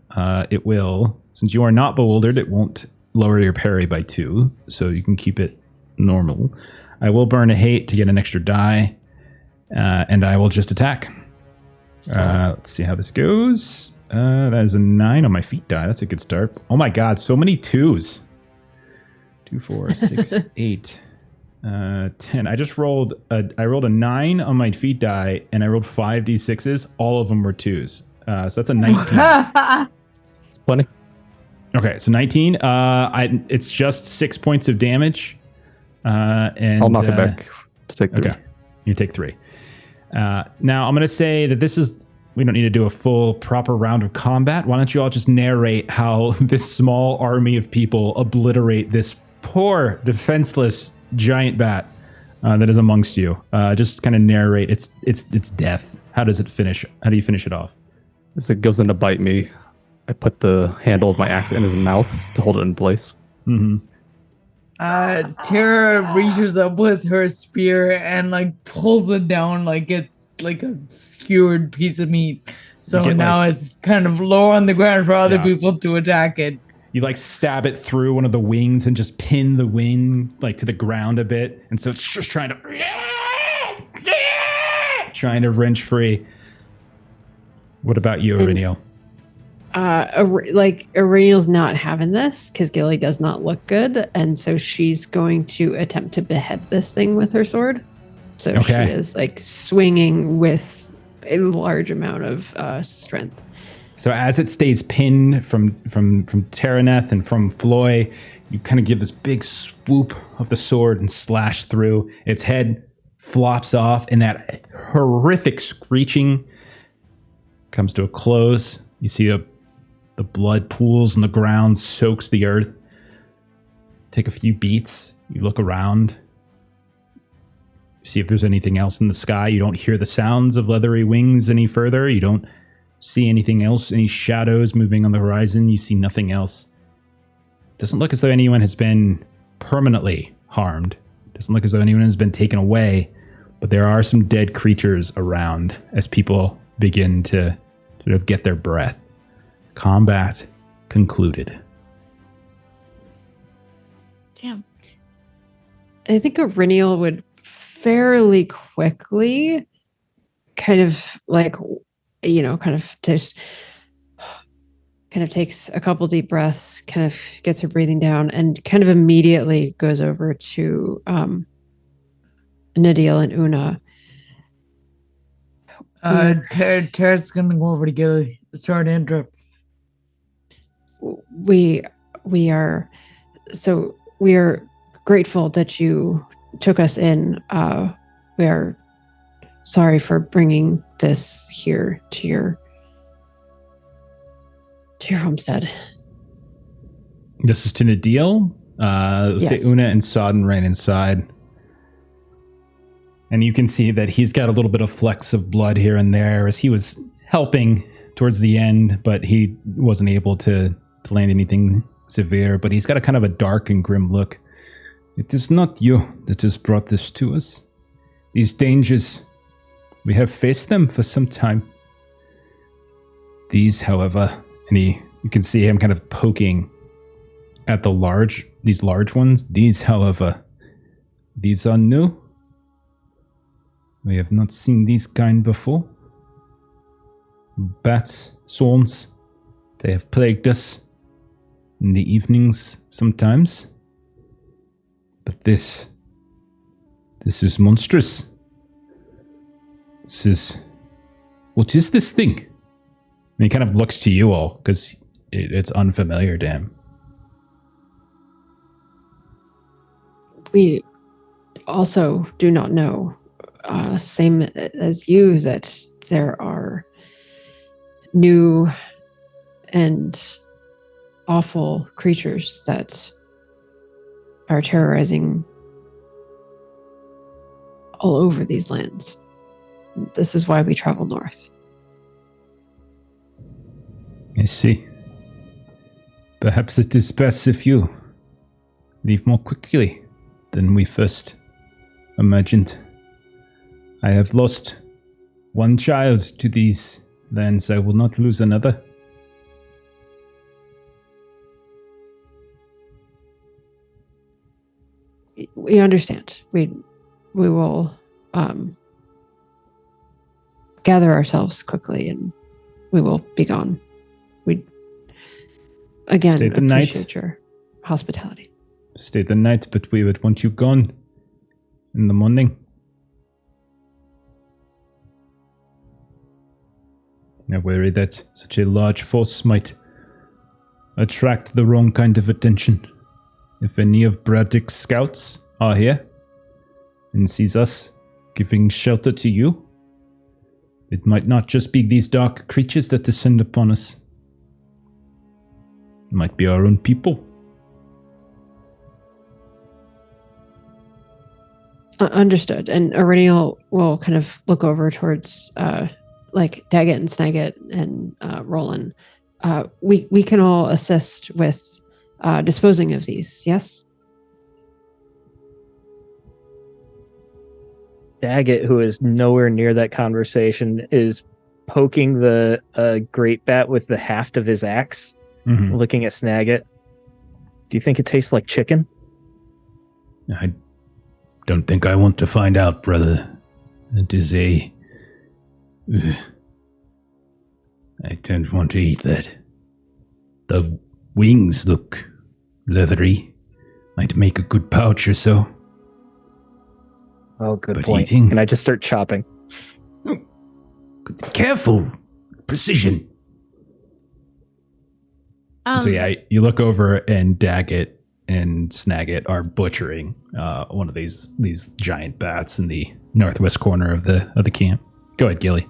it will, since you are not bewildered, it won't lower your parry by 2, so you can keep it normal. I will burn a hate to get an extra die, and I will just attack. Let's see how this goes. That is a 9 on my feet die. That's a good start. Oh my god, so many 2s. 2, 4, 6, 8, 10. I just rolled I rolled a 9 on my feet die, and I rolled 5 d6s. All of them were 2s. So that's a 19. It's funny. Okay, so 19. It's just 6 points of damage. And I'll knock it back to take 3. Okay, you take 3. Now I'm going to say that this is. We don't need to do a full proper round of combat. Why don't you all just narrate how this small army of people obliterate this poor, defenseless giant bat that is amongst you? Just kind of narrate its death. How does it finish? How do you finish it off? As it goes in to bite me, I put the handle of my axe in his mouth to hold it in place. Mm-hmm. Tara reaches up with her spear and like pulls it down like it's like a skewered piece of meat. So now it's kind of low on the ground for other people to attack it. You like stab it through one of the wings and just pin the wing like to the ground a bit, and so it's just trying to wrench free. What about you, Aurelio? Aureliel's not having this because Gilly does not look good, and so she's going to attempt to behead this thing with her sword. So she is like swinging with a large amount of strength. So as it stays pinned from Taraneth and from Floy, you kind of give this big swoop of the sword and slash through. Its head flops off, and that horrific screeching comes to a close. You see the blood pools on the ground, soaks the earth. Take a few beats. You look around. See if there's anything else in the sky. You don't hear the sounds of leathery wings any further. You don't see anything else, any shadows moving on the horizon. You see nothing else. Doesn't look as though anyone has been permanently harmed. Doesn't look as though anyone has been taken away. But there are some dead creatures around as people begin to sort of get their breath. combat concluded. Damn. I think Aurinial would fairly quickly kind of like, kind of takes a couple deep breaths, kind of gets her breathing down, and kind of immediately goes over to Nadil and Una. Tara's gonna go over to Gilly. Sorry to interrupt. We are grateful that you took us in. We are sorry for bringing this here to your homestead. This is to Nadil. Yes. Say Una and Sodden ran inside. And you can see that he's got a little bit of flecks of blood here and there as he was helping towards the end, but he wasn't able to land anything severe. But he's got a kind of a dark and grim look. It is not you that has brought this to us. These dangers, we have faced them for some time. These, however, and you can see him kind of poking at these large ones. These, however, these are new. We have not seen these kind before. Bats, swans, they have plagued us in the evenings sometimes. But this is monstrous. What is this thing? And he kind of looks to you all, because it's unfamiliar to him. We also do not know, same as you, that there are new and awful creatures that are terrorizing all over these lands. This is why we travel north. I see. Perhaps it is best if you leave more quickly than we first imagined. I have lost one child to these lands. I will not lose another. We understand. We will gather ourselves quickly and we will be gone. We again Stay the appreciate night. your hospitality. Stay the night, but we would want you gone in the morning. I worry that such a large force might attract the wrong kind of attention. If any of Braddock's scouts are here and sees us giving shelter to you, it might not just be these dark creatures that descend upon us. It might be our own people. Understood. And Aurinial will kind of look over towards Daggett and Snagget and Roland. We can all assist with disposing of these, yes? Daggett, who is nowhere near that conversation, is poking the great bat with the haft of his axe, looking at Snagget. Do you think it tastes like chicken? I don't think I want to find out, brother. It is I don't want to eat that. The wings look leathery. Might make a good pouch or so. Oh, good But point. eating- Can I just start chopping? Careful. Precision. So yeah, you look over and Daggett and Snagget are butchering one of these giant bats in the northwest corner of the camp. Go ahead, Gilly.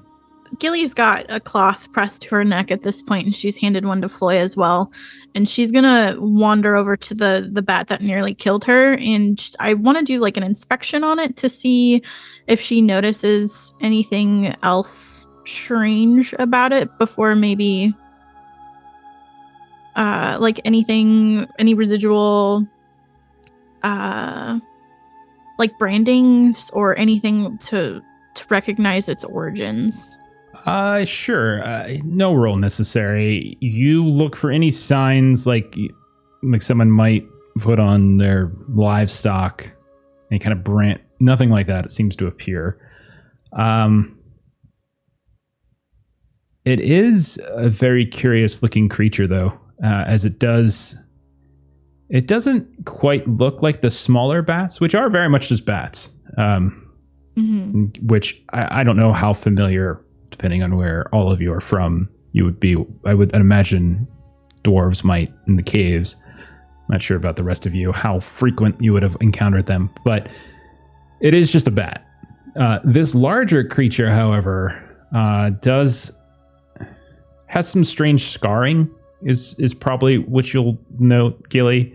Gilly's got a cloth pressed to her neck at this point, and she's handed one to Foy as well. And she's gonna wander over to the bat that nearly killed her, and I want to do like an inspection on it to see if she notices anything else strange about it before maybe like any residual like brandings or anything to recognize its origins. Sure. No roll necessary. You look for any signs like someone might put on their livestock, any kind of brand. Nothing like that. It seems to appear. It is a very curious looking creature, though, as it doesn't quite look like the smaller bats, which are very much just bats. Which I don't know how familiar, depending on where all of you are from, you would be. I'd imagine dwarves might in the caves. I'm not sure about the rest of you, how frequent you would have encountered them, but it is just a bat. This larger creature, however, has some strange scarring, is probably what you'll note, Gilly,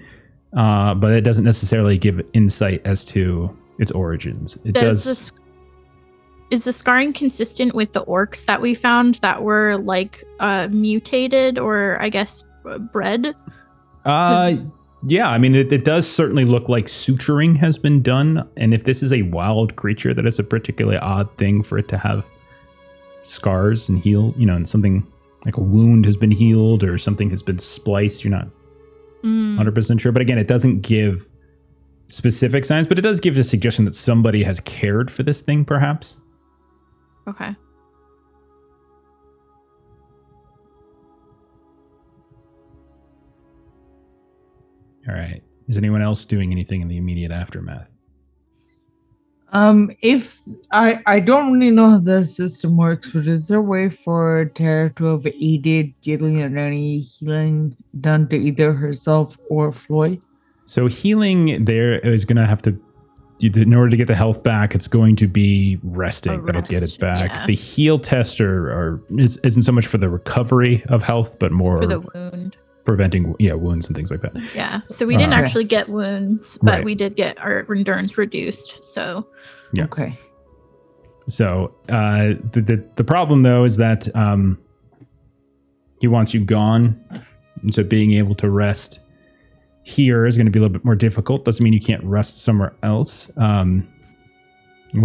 but it doesn't necessarily give insight as to its origins. Is the scarring consistent with the orcs that we found that were like mutated or I guess bred? Yeah, I mean, it does certainly look like suturing has been done. And if this is a wild creature, that is a particularly odd thing for it to have scars and heal, and something like a wound has been healed or something has been spliced. You're not 100% sure. But again, it doesn't give specific signs, but it does give a suggestion that somebody has cared for this thing, perhaps. Okay. All right. Is anyone else doing anything in the immediate aftermath? If I don't really know how the system works, but is there a way for Tara to have aided Gilly in any healing done to either herself or Floyd? So healing there is going to have to, in order to get the health back, it's going to be resting that'll get it back. Yeah. The heal test isn't so much for the recovery of health, but more for the wound. Preventing wounds and things like that. Yeah. So we didn't actually get wounds, but we did get our endurance reduced. So yeah. Okay. So the problem though is that he wants you gone. And so being able to rest here is going to be a little bit more difficult. Doesn't mean you can't rest somewhere else. Well,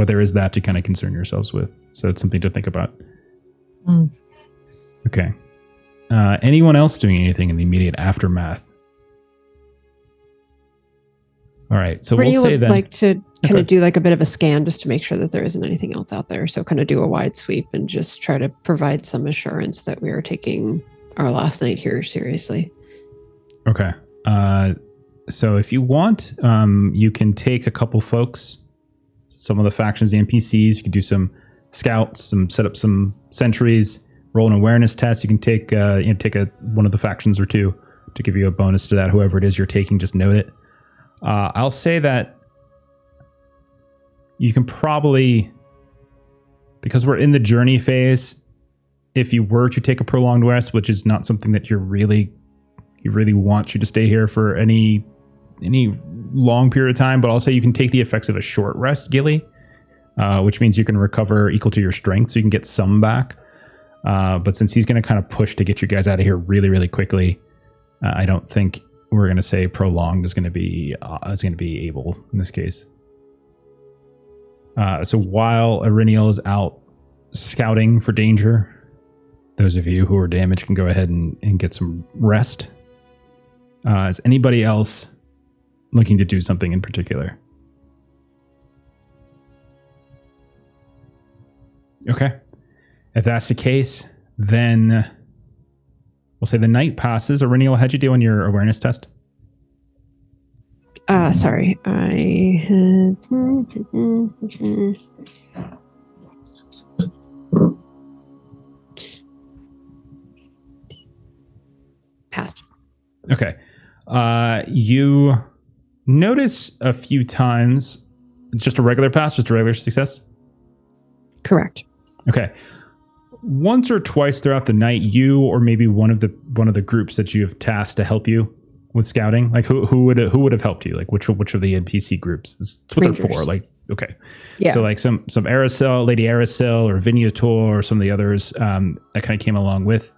there is that to kind of concern yourselves with. So it's something to think about. Okay. Anyone else doing anything in the immediate aftermath? All right, so Brittany we'll say would then, like to kind of do like a bit of a scan just to make sure that there isn't anything else out there. So kind of do a wide sweep and just try to provide some assurance that we are taking our last night here seriously. Okay. So if you want, you can take a couple folks, some of the factions, the NPCs. You can do some scouts, set up some sentries. Roll an awareness test. You can take one of the factions or two to give you a bonus to that. Whoever it is you're taking, just note it. I'll say that you can probably, because we're in the journey phase, if you were to take a prolonged rest, which is not something that he really wants you to stay here for any long period of time, but I'll say you can take the effects of a short rest, Gilly, which means you can recover equal to your strength, so you can get some back. But since he's going to kind of push to get you guys out of here really, really quickly, I don't think we're going to say prolonged is going to be able in this case. So while Iriniel is out scouting for danger, those of you who are damaged can go ahead and get some rest. Is anybody else looking to do something in particular? Okay. If that's the case, then we'll say the night passes. Iriniel, how'd you do on your awareness test? Sorry. I had... Passed. Okay. You notice a few times, it's just a regular pass, just a regular success? Correct. Okay. Once or twice throughout the night, you or maybe one of the groups that you have tasked to help you with scouting, like who would have helped you? Like which of the NPC groups? That's what they're for. Like, okay. Yeah. So like some Aracel, Lady Aracel or Vignator or some of the others that kind of came along with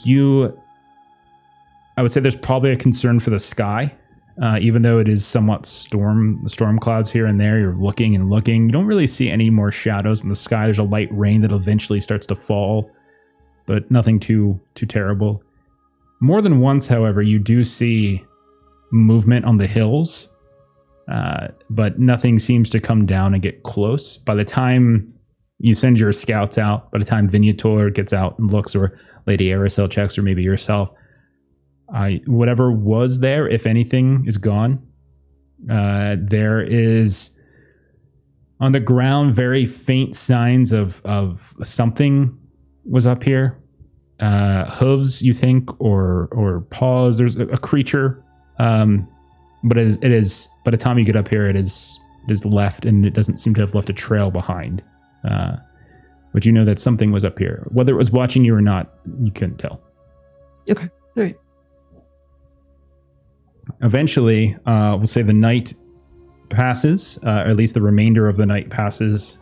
you. I would say there's probably a concern for the sky Even though it is somewhat storm clouds here and there, you're looking and looking. You don't really see any more shadows in the sky. There's a light rain that eventually starts to fall, but nothing too terrible. More than once, however, you do see movement on the hills, but nothing seems to come down and get close. By the time you send your scouts out, by the time Vignator gets out and looks, or Lady Aracel checks, or maybe yourself, whatever was there, if anything, is gone. There is on the ground very faint signs of something was up here. Hooves, you think, or paws. There's a creature, but it is. By the time you get up here, it is left, and it doesn't seem to have left a trail behind. But you know that something was up here. Whether it was watching you or not, you couldn't tell. Okay, all right. Eventually, we'll say the night passes, or at least the remainder of the night passes.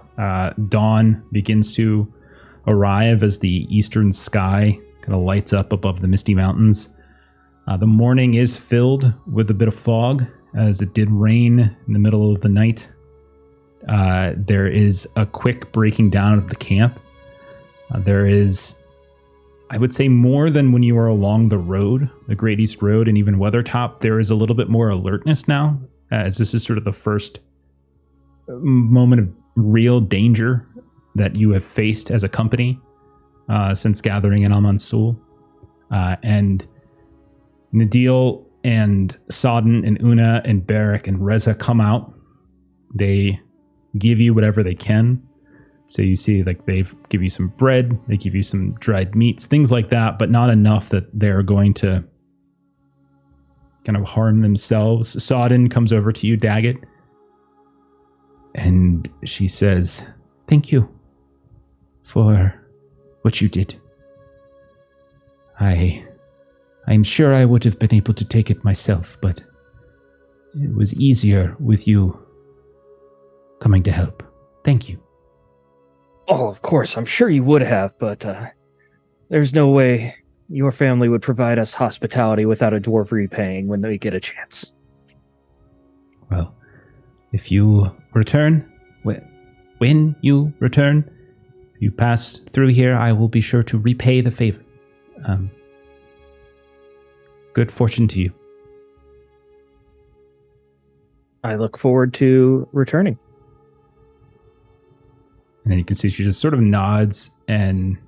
Dawn begins to arrive as the eastern sky kind of lights up above the misty mountains. The morning is filled with a bit of fog, as it did rain in the middle of the night. There is a quick breaking down of the camp. There is, I would say, more than when you were along the road, the Great East Road, and even Weathertop. There is a little bit more alertness now, as this is sort of the first moment of real danger that you have faced as a company since gathering in Amansul. And Nadil and Sodden and Una and Barrick and Reza come out. They give you whatever they can. So you see, like, they give you some bread, they give you some dried meats, things like that, but not enough that they're going to kind of harm themselves. Sodden comes over to you, Daggett, and she says, "Thank you for what you did. I'm sure I would have been able to take it myself, but it was easier with you coming to help. Thank you." Oh, of course, I'm sure you would have, but there's no way your family would provide us hospitality without a dwarf repaying when they get a chance. Well, if you return, when you return, if you pass through here, I will be sure to repay the favor. Good fortune to you. I look forward to returning. And then you can see she just sort of nods, and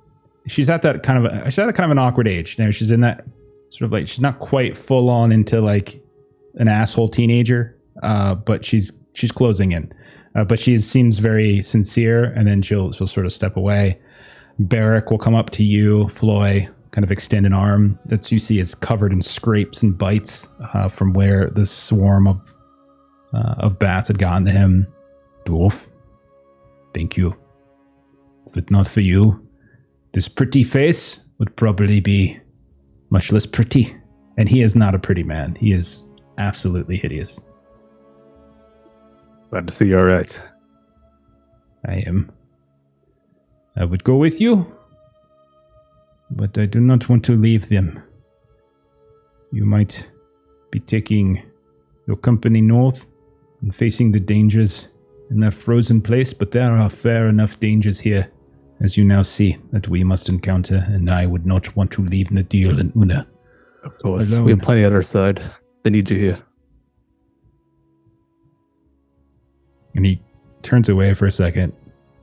she's at that kind of an awkward age. You know, she's in that sort of, like, she's not quite full on into like an asshole teenager, but she's closing in. But she seems very sincere, and then she'll sort of step away. Barrick will come up to you, Floy, kind of extend an arm that you see is covered in scrapes and bites from where the swarm of bats had gotten to him. Dwarf, thank you. If it's not for you, this pretty face would probably be much less pretty. And he is not a pretty man. He is absolutely hideous. Glad to see you're all right. I am. I would go with you, but I do not want to leave them. You might be taking your company north and facing the dangers in that frozen place, but there are fair enough dangers here, as you now see, that we must encounter, and I would not want to leave Nadil and Una. Of course. Alone. We have plenty on our side. They need you here. And he turns away for a second,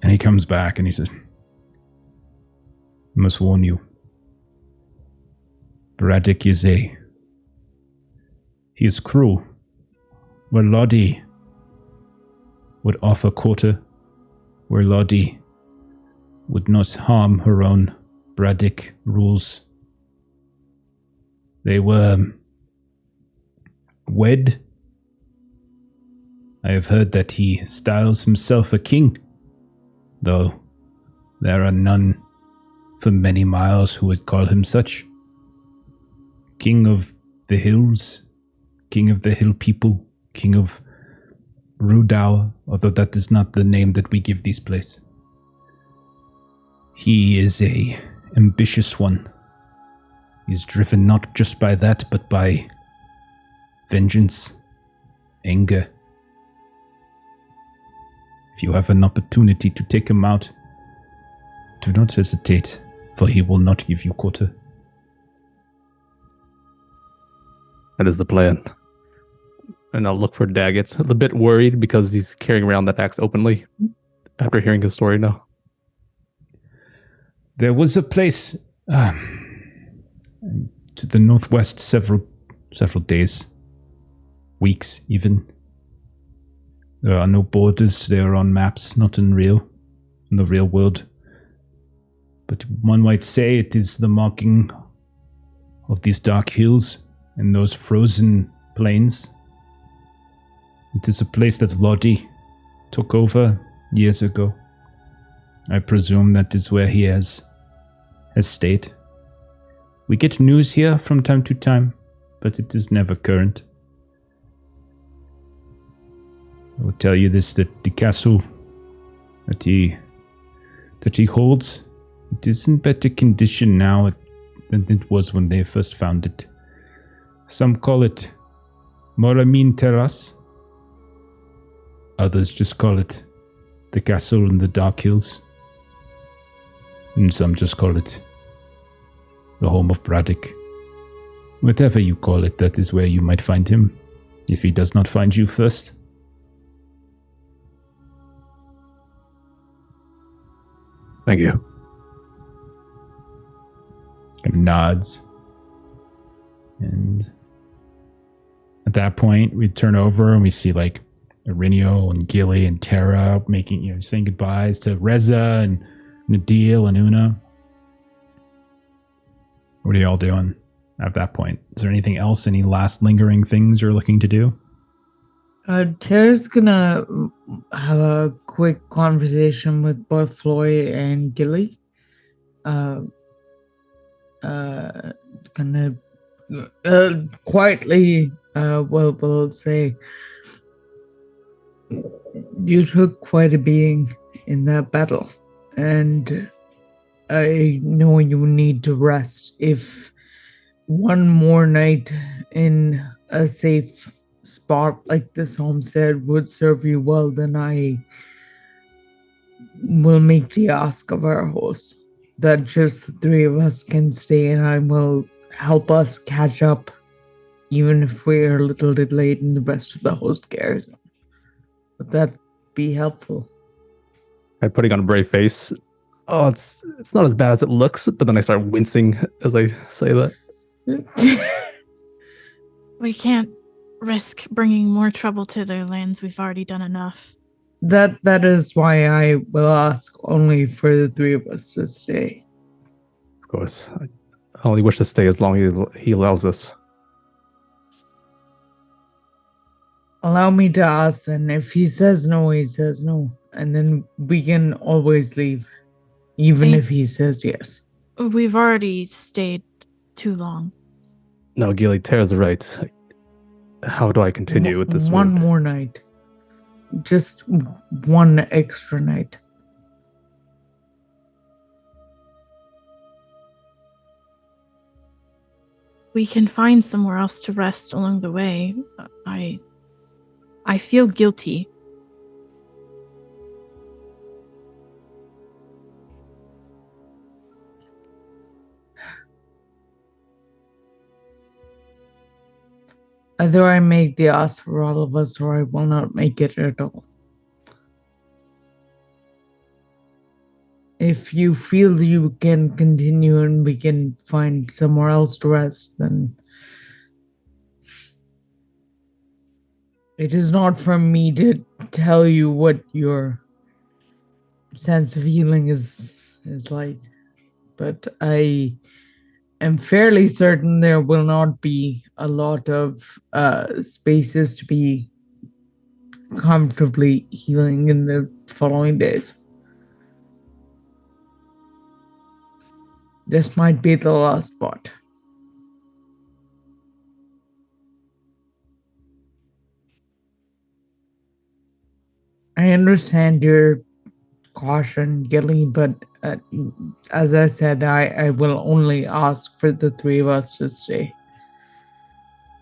and he comes back, and he says, "I must warn you. Braddock he is cruel. Where Lottie would offer quarter, where Lottie would not harm her own, Braddock rules. They were wed. I have heard that he styles himself a king, though there are none for many miles who would call him such. King of the hills, king of the hill people, king of Rudau, although that is not the name that we give this place. He is a ambitious one. He is driven not just by that, but by vengeance, anger. If you have an opportunity to take him out, do not hesitate, for he will not give you quarter. That is the plan. And I'll look for Daggett. A bit worried because he's carrying around that axe openly after hearing his story now. There was a place to the northwest several days, weeks even. There are no borders. They are on maps, not in the real world. But one might say it is the marking of these dark hills and those frozen plains. It is a place that Lottie took over years ago. I presume that is where he has stayed. We get news here from time to time, but it is never current. I will tell you this, that the castle that he holds, it is in better condition now than it was when they first found it. Some call it Moramin Terrace. Others just call it the castle in the Dark Hills. And some just call it the home of Braddock. Whatever you call it, that is where you might find him, if he does not find you first. Thank you. Kind of nods. And at that point, we turn over and we see like Irineo and Gilly and Tara making, saying goodbyes to Reza and Nadil and Una. What are y'all doing at that point? Is there anything else? Any last lingering things you're looking to do? Tara's gonna have a quick conversation with both Floy and Gilly. Quietly, we'll say, you took quite a beating in that battle, and I know you need to rest. If one more night in a safe spot like this homestead would serve you well, then I will make the ask of our host that just the three of us can stay, and I will help us catch up, even if we're a little bit late in the rest of the host garrison. Would that be helpful? I'm putting on a brave face. Oh, it's not as bad as it looks, but then I start wincing as I say that. We can't risk bringing more trouble to their lands. We've already done enough. That is why I will ask only for the three of us to stay. Of course. I only wish to stay as long as he allows us. Allow me to ask then. If he says no, he says no. And then we can always leave, even if he says yes. We've already stayed too long. No, Gilly, Tara's right. How do I continue with this one wound? more night? Just one extra night. We can find somewhere else to rest along the way. I feel guilty. Either I make the ask for all of us, or I will not make it at all. If you feel you can continue and we can find somewhere else to rest, then it is not for me to tell you what your sense of healing is like. But I am fairly certain there will not be a lot of spaces to be comfortably healing in the following days. This might be the last spot. I understand your caution, Gilly, but as I said, I will only ask for the three of us to stay.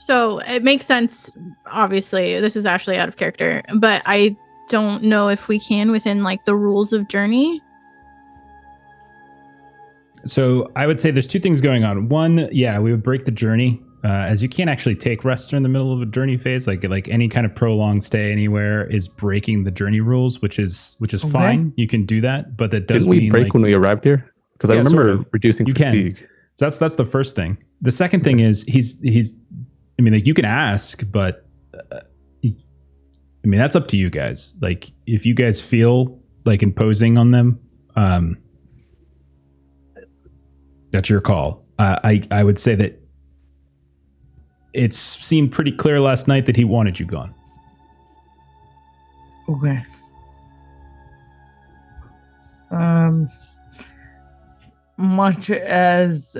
So it makes sense. Obviously, this is actually out of character, but I don't know if we can within like the rules of journey. So I would say there's two things going on. One, yeah, we would break the journey, as you can't actually take rest in the middle of a journey phase. Like any kind of prolonged stay anywhere is breaking the journey rules, which is fine. You can do that, but that does Didn't we mean break like, when we arrived here? Because I remember sort of. reducing You fatigue. can. So that's the first thing. The second thing is he's. I mean, like you can ask, but I mean that's up to you guys. Like if you guys feel like imposing on them, that's your call. I would say that it seemed pretty clear last night that he wanted you gone. Okay. Much as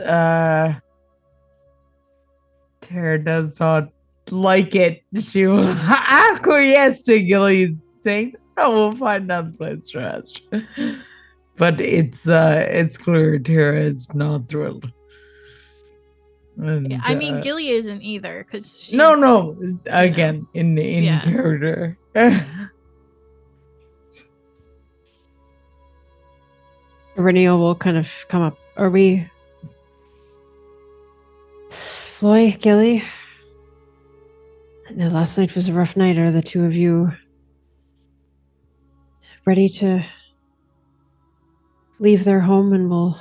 Tara does not like it, she will acquiesce to Gilly's saying, "I will find another place to rest." But it's clear Tara is not thrilled. And, I mean, Gilly isn't either, because no. Again, in character. Renio will kind of come up. Are we... Floy, Gilly? No, last night was a rough night. Are the two of you ready to leave their home and we'll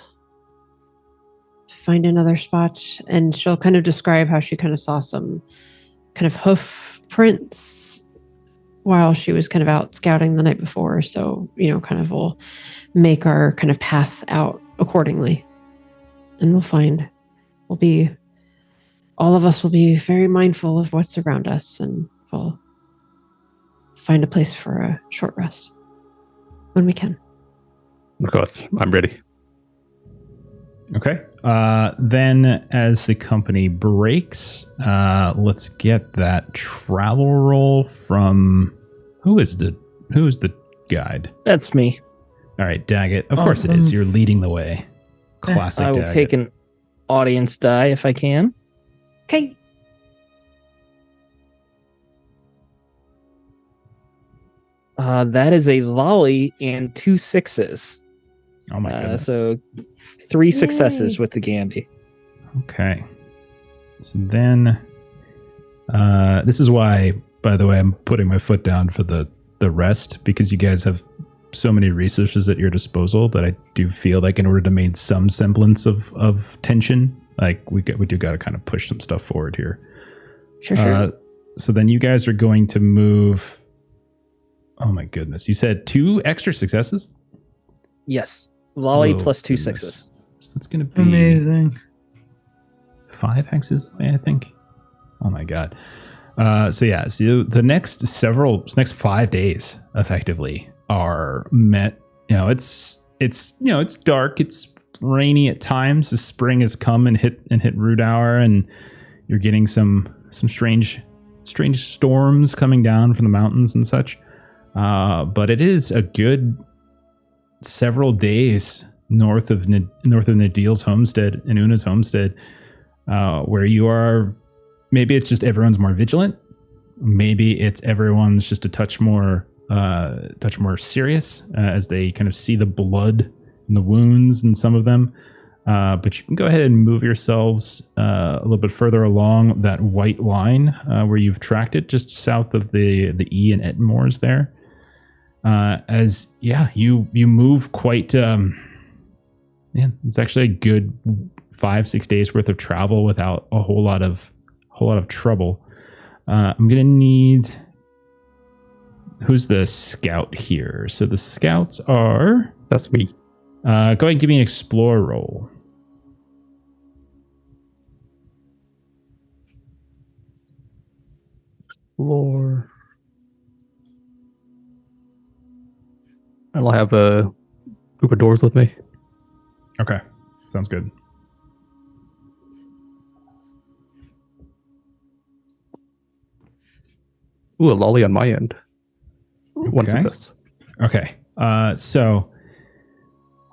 find another spot? And she'll kind of describe how she kind of saw some kind of hoof prints while she was kind of out scouting the night before. So, kind of we'll make our kind of path out accordingly. And all of us will be very mindful of what's around us, and we'll find a place for a short rest when we can. Of course, I'm ready. Okay. Then as the company breaks, let's get that travel roll from who is the guide? That's me. All right, Daggett. Of course it is. You're leading the way. Classic I will Daggett. take an audience die if I can. Okay. That is a lolly and 2 6s. Oh my goodness. So 3 successes with the Gandy. Okay. So then, this is why, by the way, I'm putting my foot down for the rest, because you guys have so many resources at your disposal that I do feel like in order to maintain some semblance of tension, like we do got to kind of push some stuff forward here. Sure. So then you guys are going to move. Oh my goodness. You said 2 extra successes? Yes. Lolly Whoa, plus 2 goodness. 6s. So that's going to be Amazing. 5 hexes away, I think. Oh my god. So the next 5 days effectively are met. It's dark, it's rainy at times. The spring has come and hit root hour, and you're getting some strange storms coming down from the mountains and such. But it is a good several days north of Nadil's homestead and Una's homestead, where you are. Maybe it's just everyone's more vigilant. Maybe it's everyone's just a touch more serious as they kind of see the blood and the wounds in some of them. But you can go ahead and move yourselves a little bit further along that white line where you've tracked it, just south of the E and Ettenmoors there. You move quite. It's actually a good 5-6 days worth of travel without a whole lot of trouble. I'm gonna need. Who's the scout here? So the scouts are. That's me. Go ahead and give me an explore roll. Explore. I'll have a group of doors with me. Okay, sounds good. Ooh, a lolly on my end. One Okay. success. Okay. So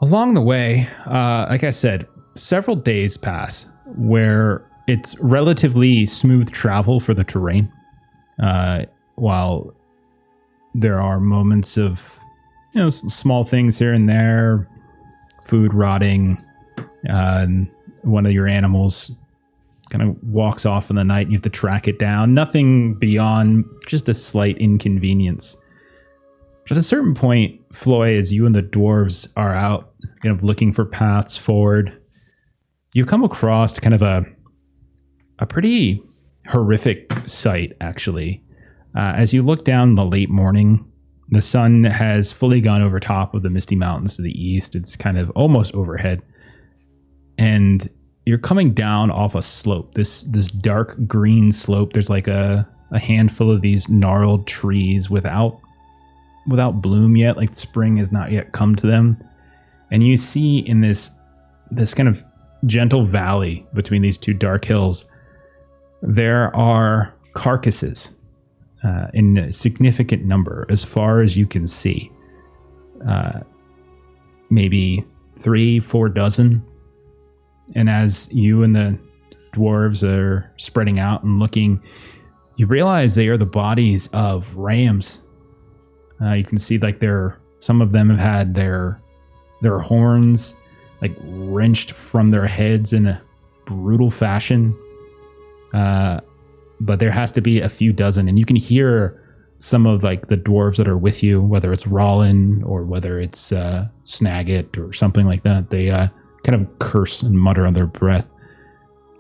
along the way, like I said, several days pass where it's relatively smooth travel for the terrain, while there are moments of small things here and there, food rotting, one of your animals kind of walks off in the night and you have to track it down. Nothing beyond just a slight inconvenience. But at a certain point, Floy, as you and the dwarves are out kind of looking for paths forward, you come across kind of a pretty horrific sight, actually. As you look down the late morning, the sun has fully gone over top of the Misty Mountains to the east. It's kind of almost overhead. And you're coming down off a slope, this dark green slope. There's like a handful of these gnarled trees without bloom yet, like spring has not yet come to them. And you see in this kind of gentle valley between these two dark hills, there are carcasses in a significant number as far as you can see. Maybe 3-4 dozen. And as you and the dwarves are spreading out and looking, you realize they are the bodies of rams. You can see like some of them have had their horns like wrenched from their heads in a brutal fashion. But there has to be a few dozen, and you can hear some of like the dwarves that are with you, whether it's Rollin or whether it's Snagit or something like that. They kind of curse and mutter under their breath.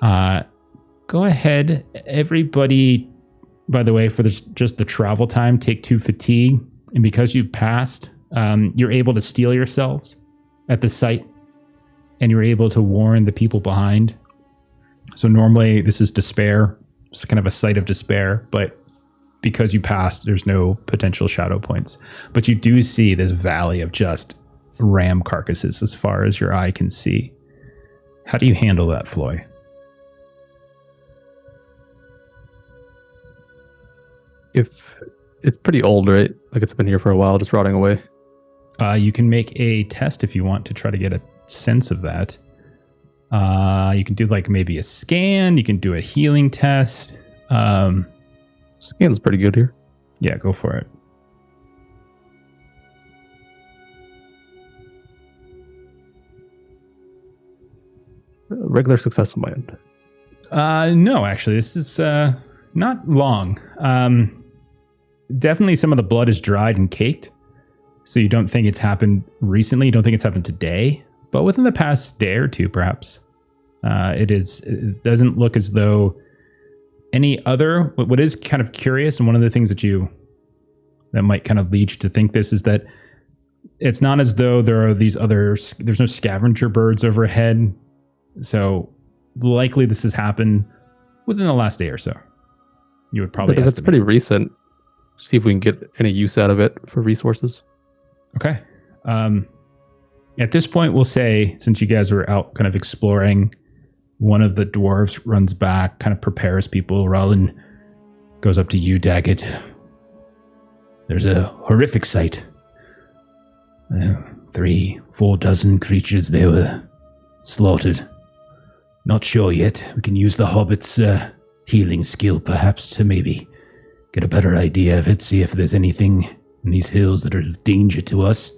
Go ahead, everybody. By the way, for just the travel time, take 2 fatigue, and because you passed, you're able to steel yourselves at the site, and you're able to warn the people behind. So normally this is despair. It's kind of a site of despair, but because you passed, there's no potential shadow points. But you do see this valley of just ram carcasses as far as your eye can see. How do you handle that, Floy? If it's pretty old, right? Like it's been here for a while, just rotting away. You can make a test if you want to try to get a sense of that. You can do like maybe a scan. You can do a healing test. Scan's pretty good here. Yeah, go for it. Regular success on my end. No, actually, this is not long. Definitely some of the blood is dried and caked. So you don't think it's happened recently. You don't think it's happened today. But within the past day or two, perhaps. It doesn't look as though any other... What is kind of curious, and one of the things that might kind of lead you to think this, is that it's not as though there are these other... There's no scavenger birds overhead. So likely this has happened within the last day or so. You would probably estimate. That's pretty recent. See if we can get any use out of it for resources. Okay. At this point, we'll say, since you guys were out kind of exploring, one of the dwarves runs back, kind of prepares people. Rollin goes up to you, Daggett. There's a horrific sight. 3-4 dozen creatures, they were slaughtered. Not sure yet. We can use the hobbit's healing skill, perhaps, to maybe get a better idea of it, see if there's anything in these hills that are of danger to us.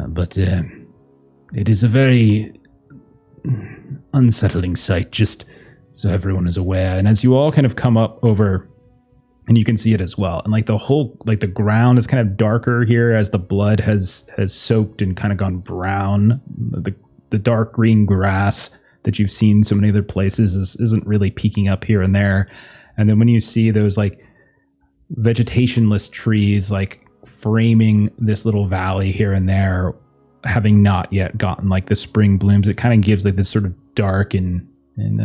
But it is a very unsettling sight, just so everyone is aware. And as you all kind of come up over, and you can see it as well, and like the ground is kind of darker here as the blood has soaked and kind of gone brown. The dark green grass that you've seen so many other places isn't really peeking up here and there. And then when you see those like vegetationless trees like framing this little valley here and there, having not yet gotten like the spring blooms, it kind of gives like this sort of dark and kind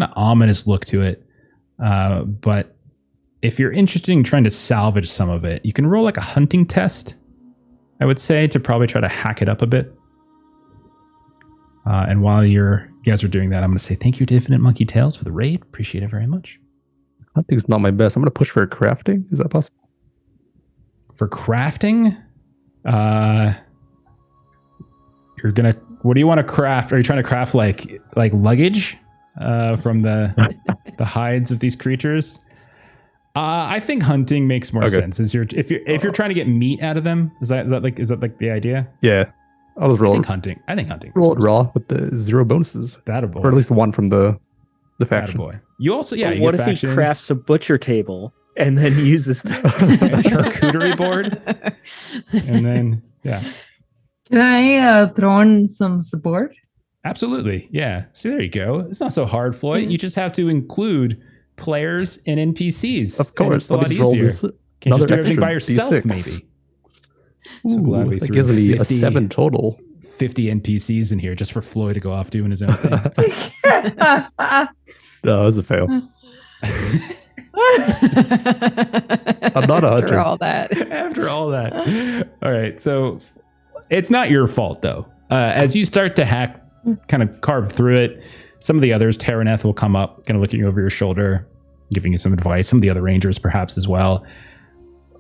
of ominous look to it. But if you're interested in trying to salvage some of it, you can roll like a hunting test, I would say, to probably try to hack it up a bit. And while you guys are doing that, I'm going to say thank you to Infinite Monkey Tales for the raid. Appreciate it very much. Hunting's not my best. I'm going to push for crafting. Is that possible? For crafting, you're gonna. What do you want to craft? Are you trying to craft like luggage? from the hides of these creatures. I think hunting makes more sense. If you're trying to get meat out of them, is that like the idea? Yeah, I'll just roll. I think hunting. Roll it raw with the 0 bonuses. That a boy. Or at least 1 from the faction. That a boy. You also what if he crafts a butcher table and then uses the charcuterie board? And then Can I throw in some support? Absolutely. Yeah. See, there you go. It's not so hard, Floyd. You just have to include players and NPCs. Of course. It's a lot easier. Can you just do everything by yourself, D6. maybe? Ooh, So glad we that threw gives me 50 a 7 total. 50 NPCs in here just for Floyd to go off doing his own thing. No, that was a fail. I'm not a hunter. After all that. All right. So it's not your fault, though. As you start to kind of carve through it, some of the others, Taraneth will come up, kind of looking over your shoulder, giving you some advice. Some of the other rangers, perhaps, as well.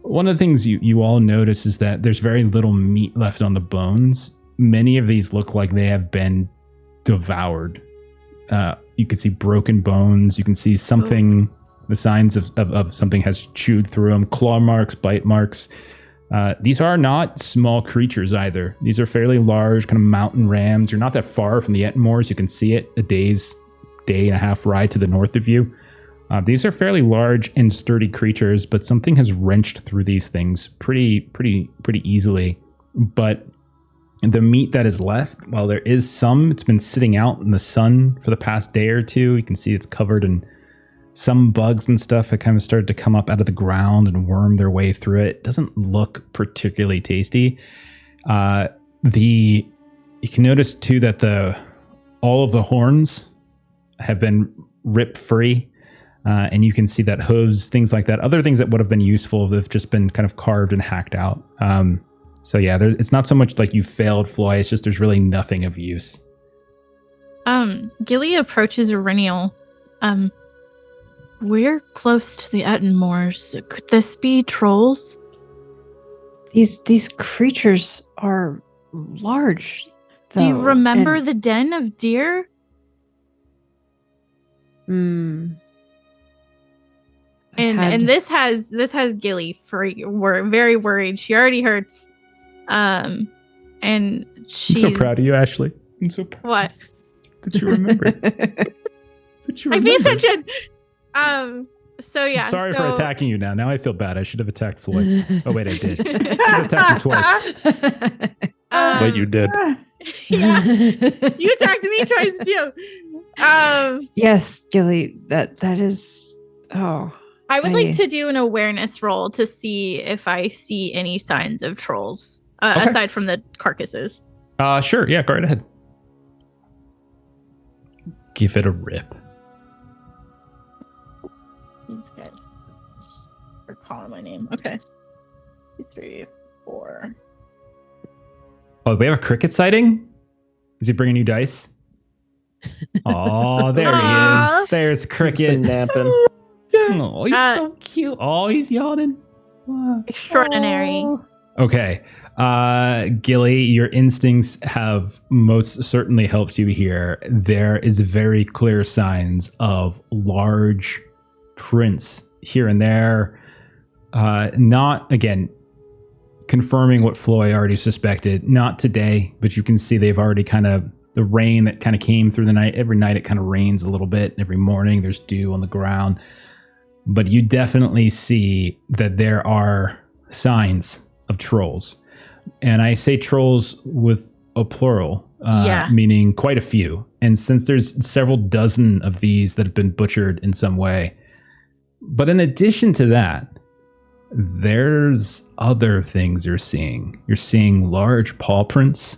One of the things you all notice is that there's very little meat left on the bones. Many of these look like they have been devoured. You can see broken bones. You can see something, the signs of something has chewed through them. Claw marks, bite marks. These are not small creatures either. These are fairly large, kind of mountain rams. You're not that far from the Ettenmoors. You can see it a day and a half ride to the north of you. These are fairly large and sturdy creatures, but something has wrenched through these things pretty easily. But the meat that is left, while there is some, it's been sitting out in the sun for the past day or two. You can see it's covered in some bugs and stuff that kind of started to come up out of the ground and worm their way through it. It doesn't look particularly tasty. You can notice too that all of the horns have been ripped free. And you can see that hooves, things like that, other things that would have been useful have just been kind of carved and hacked out. So yeah, it's not so much like you failed, Floy. It's just there's really nothing of use. Gilly approaches Renial. We're close to the Ettenmoors. Could this be trolls? These creatures are large. Do you remember the den of deer? And this has Gilly we're very worried. She already hurts. And she's I'm so proud of you, Ashley. I'm so proud. What? Did you remember? I pay attention. So yeah. I'm sorry for attacking you now. Now I feel bad. I should have attacked Floyd. Oh wait, I did. I should have attacked him twice. Wait, you did. Yeah. You attacked me twice too. Yes, Gilly, that is I would like to do an awareness roll to see if I see any signs of trolls aside from the carcasses. Sure. Yeah, go right ahead. Give it a rip. These guys are calling my name. Okay. 2, 3, 4. Oh, we have a cricket sighting? Is he bringing you dice? Oh, there he is. There's Cricket. Napping. Oh, he's so cute. Oh, he's yawning. Extraordinary. Okay. Gilly, your instincts have most certainly helped you here. There is very clear signs of large prints here and there. Not, again, confirming what Floy already suspected. Not today, but you can see they've already kind of, the rain that kind of came through the night. Every night it kind of rains a little bit. Every morning there's dew on the ground. But you definitely see that there are signs of trolls. And I say trolls with a plural, meaning quite a few. And since there's several dozen of these that have been butchered in some way. But in addition to that, there's other things you're seeing. You're seeing large paw prints,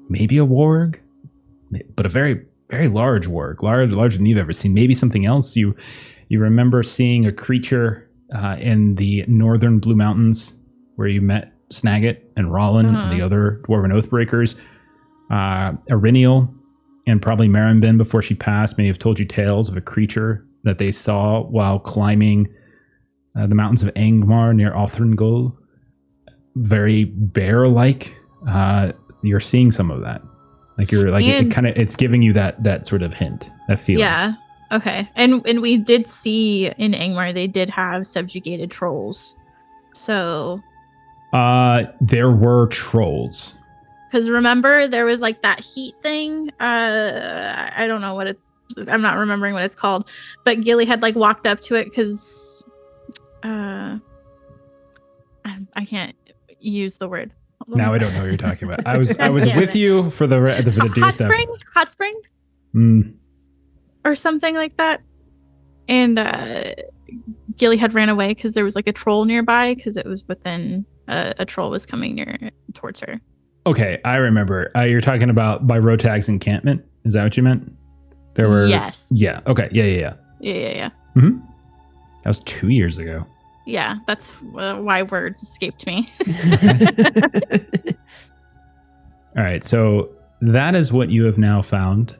maybe a warg, but a very, very large warg, larger than you've ever seen. Maybe something else. You remember seeing a creature in the northern Blue Mountains where you met Snagit and Rollin and the other Dwarven Oathbreakers. Irinial and probably Marinbin before she passed may have told you tales of a creature that they saw while climbing the mountains of Angmar near Othringol. Very bear-like. You're seeing some of that. Like you're like it's giving you that sort of hint, that feeling. Yeah. Okay. And we did see in Angmar they did have subjugated trolls. So there were trolls. Because remember there was like that heat thing. I don't know what I'm not remembering what it's called. But Gilly had like walked up to it because I can't use the word. Now I don't know what you're talking about. I was with you for the deer stuff. Hot spring, or something like that. And Gilly had ran away because there was like a troll nearby because it was within a troll was coming towards her. Okay, I remember. You're talking about by Rotag's encampment. Is that what you meant? There were. Yes. Yeah. Okay. Yeah. Mm-hmm. That was 2 years ago. Yeah, that's why words escaped me. All right, so that is what you have now found.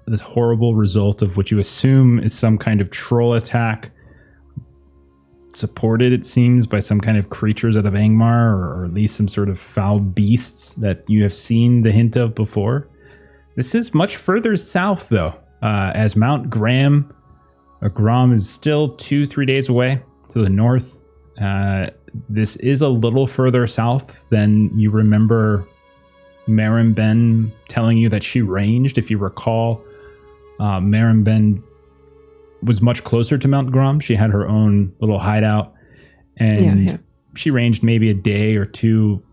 This horrible result of what you assume is some kind of troll attack, supported, it seems, by some kind of creatures out of Angmar, or at least some sort of foul beasts that you have seen the hint of before. This is much further south, though, as Mount Grom is still 2-3 days away. To the north. This is a little further south than you remember Marin Ben telling you that she ranged. If you recall, Marin Ben was much closer to Mount Grom. She had her own little hideout, and she ranged maybe a day or two,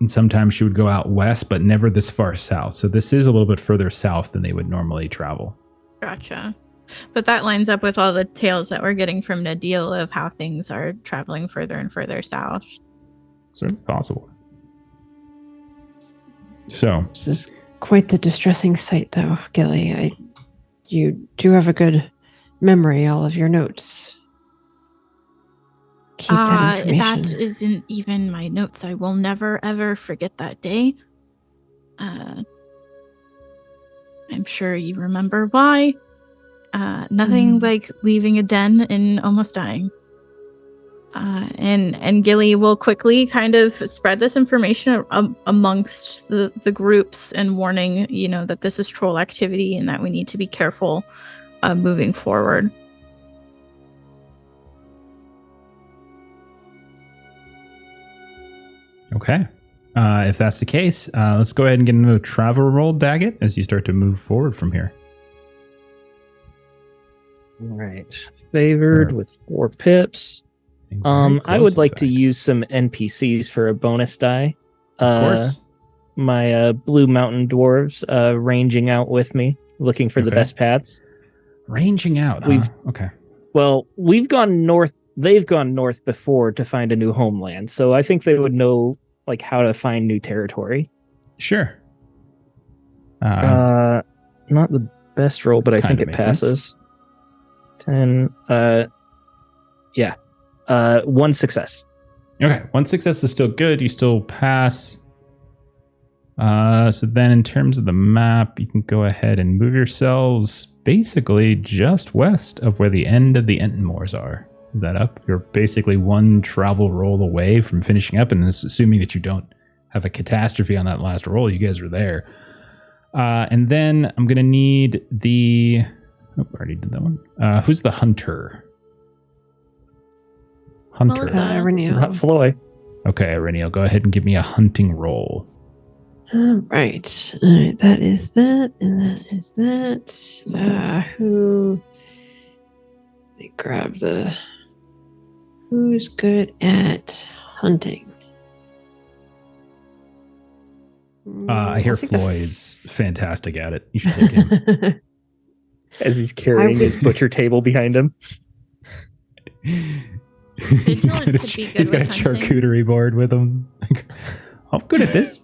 and sometimes she would go out west, but never this far south. So this is a little bit further south than they would normally travel. Gotcha. But that lines up with all the tales that we're getting from Nadil of how things are traveling further and further south. Certainly possible. So this is quite the distressing sight, though, Gilly. You do have a good memory, all of your notes. Keep that information. That isn't even my notes. I will never, ever forget that day. I'm sure you remember why. Nothing like leaving a den and almost dying. And Gilly will quickly kind of spread this information amongst the groups and warning, that this is troll activity and that we need to be careful moving forward. Okay. If that's the case, let's go ahead and get another travel roll, Daggett, as you start to move forward from here. All right. Favored with 4 pips. I would like to use some NPCs for a bonus die. Of course. My blue mountain dwarves ranging out with me, looking for the best paths. Ranging out. Okay. Well, we've gone north. They've gone north before to find a new homeland, so I think they would know how to find new territory. Sure. Not the best roll, but I think it passes. 10. 1 success. Okay, 1 success is still good. You still pass. So then in terms of the map, you can go ahead and move yourselves basically just west of where the end of the Entmoors are. Is that up? You're basically 1 travel roll away from finishing up, and this assuming that you don't have a catastrophe on that last roll. You guys are there. And then I'm going to need the... Oh, I already did that one. Who's the hunter? Hunter. Reniel. Floy. Okay, Reniel, go ahead and give me a hunting roll. All right. That is that, and that is that. Let me grab the... Who's good at hunting? I hear Floy is fantastic at it. You should take him. As he's carrying his butcher table behind him. He's got a charcuterie board with him. I'm good at this.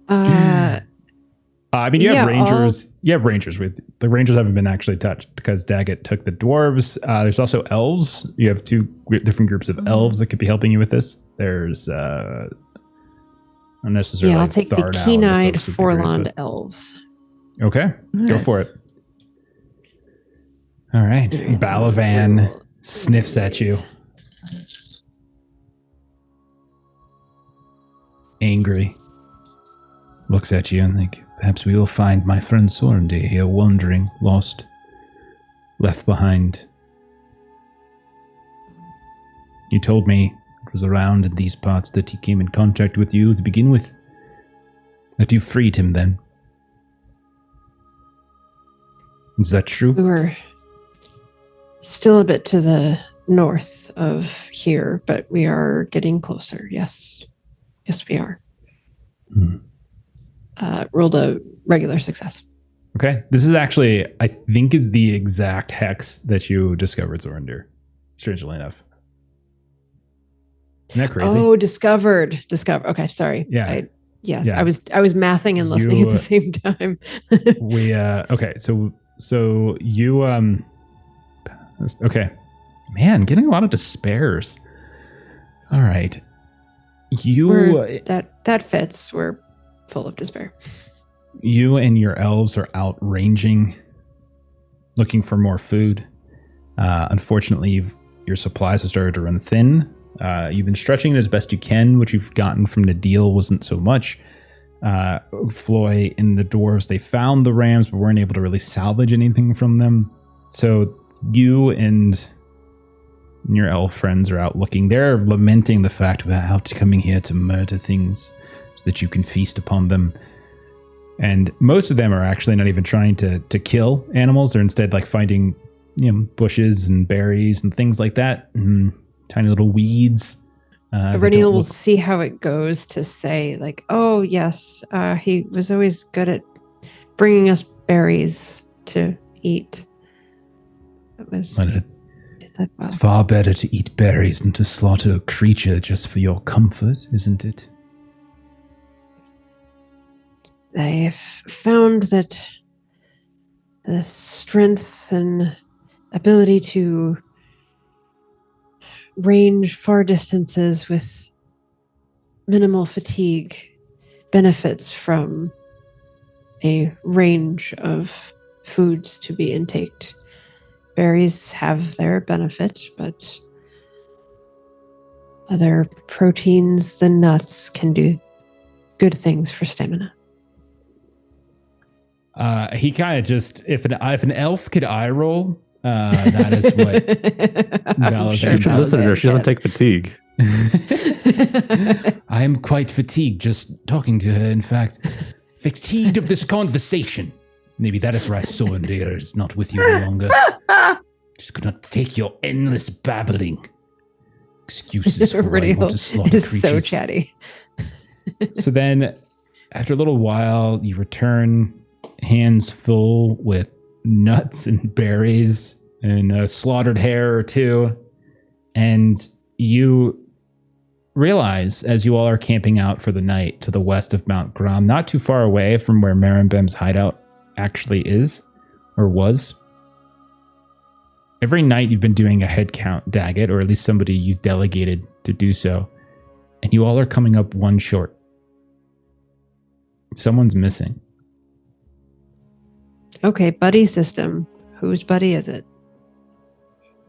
I mean, you have rangers. You have rangers with the rangers haven't been actually touched because Daggett took the dwarves. There's also elves. You have 2 different groups of elves that could be helping you with this. There's not necessarily. Yeah, I'll take the keen-eyed Forlond elves. Okay, go for it. All right, Balavan sniffs at you, angry. looks at you and think, perhaps we will find my friend Sorendy here wandering, lost, left behind. He told me it was around in these parts that he came in contact with you to begin with. That you freed him then. Is that true? We were still a bit to the north of here, but we are getting closer. Yes. Yes, we are. Rolled a regular success. Okay. This is actually, I think, is the exact hex that you discovered, Zorander. Strangely enough. Isn't that crazy? Oh, discovered. Okay, sorry. Yeah. Yes, Yeah. I was mathing and listening at the same time. Okay, so you okay. Man, getting a lot of despairs. All right. That fits. We're full of despair. You and your elves are out ranging, looking for more food. Unfortunately, your supplies have started to run thin. You've been stretching it as best you can. What you've gotten from the deal wasn't so much. Floy and the dwarves, they found the rams, but weren't able to really salvage anything from them. So you and your elf friends are out looking. They're lamenting the fact about coming here to murder things so that you can feast upon them. And most of them are actually not even trying to kill animals. They're instead like finding, bushes and berries and things like that. And tiny little weeds. Renniel will see how it goes to say like, oh yes, he was always good at bringing us berries to eat. It was... It's far better to eat berries than to slaughter a creature just for your comfort, isn't it? I've found that the strength and ability to range far distances with minimal fatigue benefits from a range of foods to be intaked. Berries have their benefit, but other proteins than nuts can do good things for stamina. He kind of just, if an elf could eye roll, that is what You should listen to her. She doesn't take fatigue. I am quite fatigued just talking to her. In fact, fatigued of this conversation. Maybe that is why Sorendir is not with you any longer. Just could not take your endless babbling. Excuses for why you want to slaughter creatures. So chatty. So then, after a little while, you return, hands full with nuts and berries and a slaughtered hare or two, and you realize, as you all are camping out for the night to the west of Mount Grom, not too far away from where Marimbem's hideout actually is, or was. Every night you've been doing a head count, Daggett, or at least somebody you've delegated to do so, and you all are coming up one short. Someone's missing. Okay, buddy system. Whose buddy is it?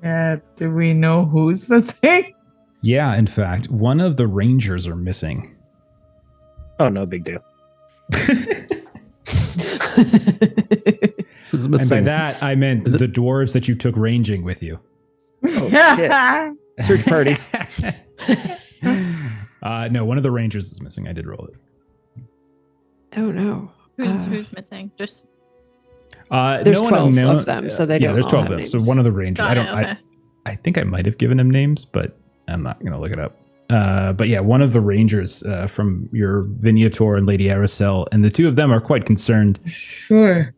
Yeah, do we know who's missing? Yeah, in fact, one of the rangers are missing. Oh, no big deal. Who's missing? And by that, I meant the dwarves that you took ranging with you. Oh, shit. Search parties. No, one of the rangers is missing. I did roll it. Oh, no. Who's missing? Just there's no 12 of them, so they don't. Yeah, there's 12 of them. Names. So one of the rangers. Okay. I think I might have given him names, but I'm not going to look it up. But yeah, one of the rangers from your Vignator and Lady Aracel, and the two of them are quite concerned. Sure.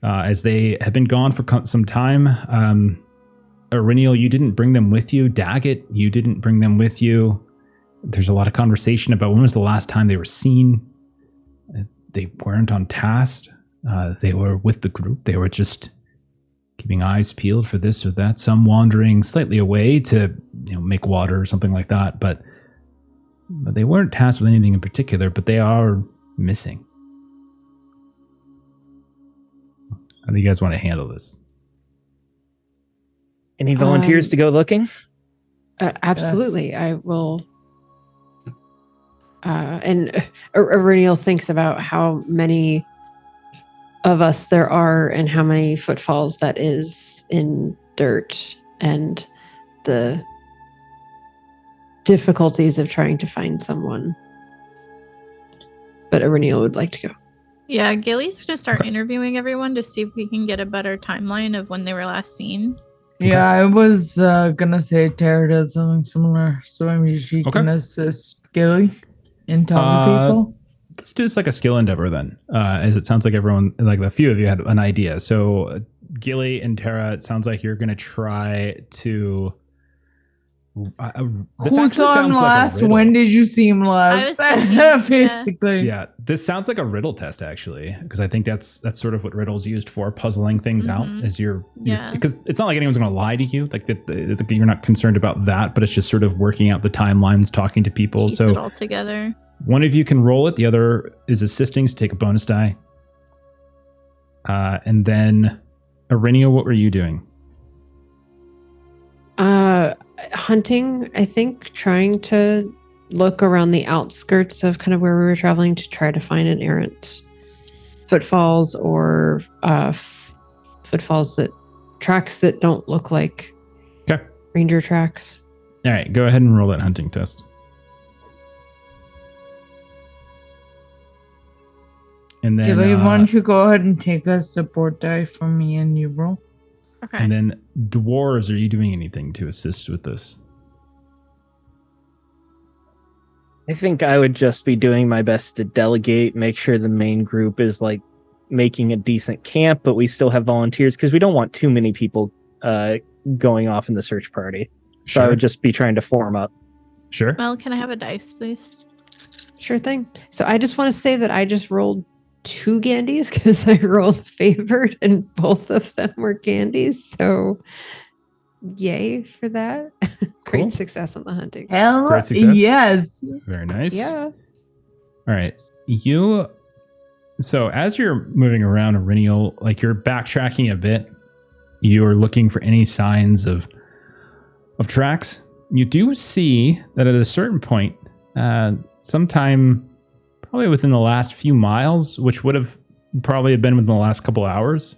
As they have been gone for some time. Auriniel, you didn't bring them with you. Daggett, you didn't bring them with you. There's a lot of conversation about when was the last time they were seen. They weren't on task. They were with the group. They were just keeping eyes peeled for this or that. Some wandering slightly away to make water or something like that. But they weren't tasked with anything in particular, but they are missing. How do you guys want to handle this? Any volunteers to go looking? Absolutely. Yes. and Aurelial thinks about how many of us there are and how many footfalls that is in dirt and the difficulties of trying to find someone. But Aurelial would like to go. Yeah, Gilly's going to start interviewing everyone to see if we can get a better timeline of when they were last seen. Yeah, I was gonna say Tara does something similar, so maybe she can assist Gilly in talking to people. Let's do this like a skill endeavor then, as it sounds like everyone, like a few of you had an idea. So Gilly and Tara, it sounds like you're going to try to... Who saw him last? When did you see him last? Basically. Yeah, this sounds like a riddle test actually, because I think that's sort of what riddles used for, puzzling things out as you're because it's not like anyone's going to lie to you, like that you're not concerned about that, but it's just sort of working out the timelines, talking to people. Piece it all together. One of you can roll it, the other is assisting, so take a bonus die. And then Aurenia, what were you doing? Hunting, I think, trying to look around the outskirts of kind of where we were traveling to try to find an errant footfalls or footfalls tracks that don't look like ranger tracks. All right, go ahead and roll that hunting test. And then Gilly, why don't you go ahead and take a support die from me and you roll? Okay. And then dwarves, are you doing anything to assist with this? I think I would just be doing my best to delegate, make sure the main group is like making a decent camp, but we still have volunteers because we don't want too many people going off in the search party. So I would just be trying to form up. Sure. Mel, can I have a dice, please? Sure thing. So I just want to say that I just rolled 2 Gandys because I rolled favored and both of them were Gandys. So yay for that. Great success on the hunting. Hell yes. Very nice. Yeah. All right. So as you're moving around Aurenial, like you're backtracking a bit, you're looking for any signs of tracks. You do see that at a certain point, sometime probably within the last few miles, which would have probably been within the last couple hours,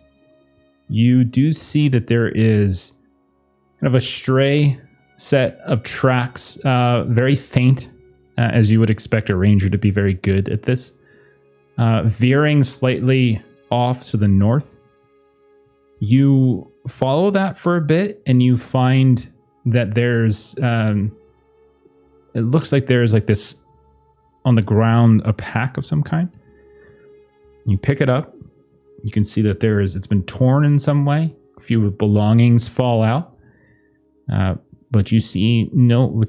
you do see that there is kind of a stray set of tracks, very faint, as you would expect a ranger to be very good at this, veering slightly off to the north. You follow that for a bit and you find that there's, it looks like there's like this on the ground, a pack of some kind. You pick it up. You can see that it's been torn in some way. A few belongings fall out. But you see no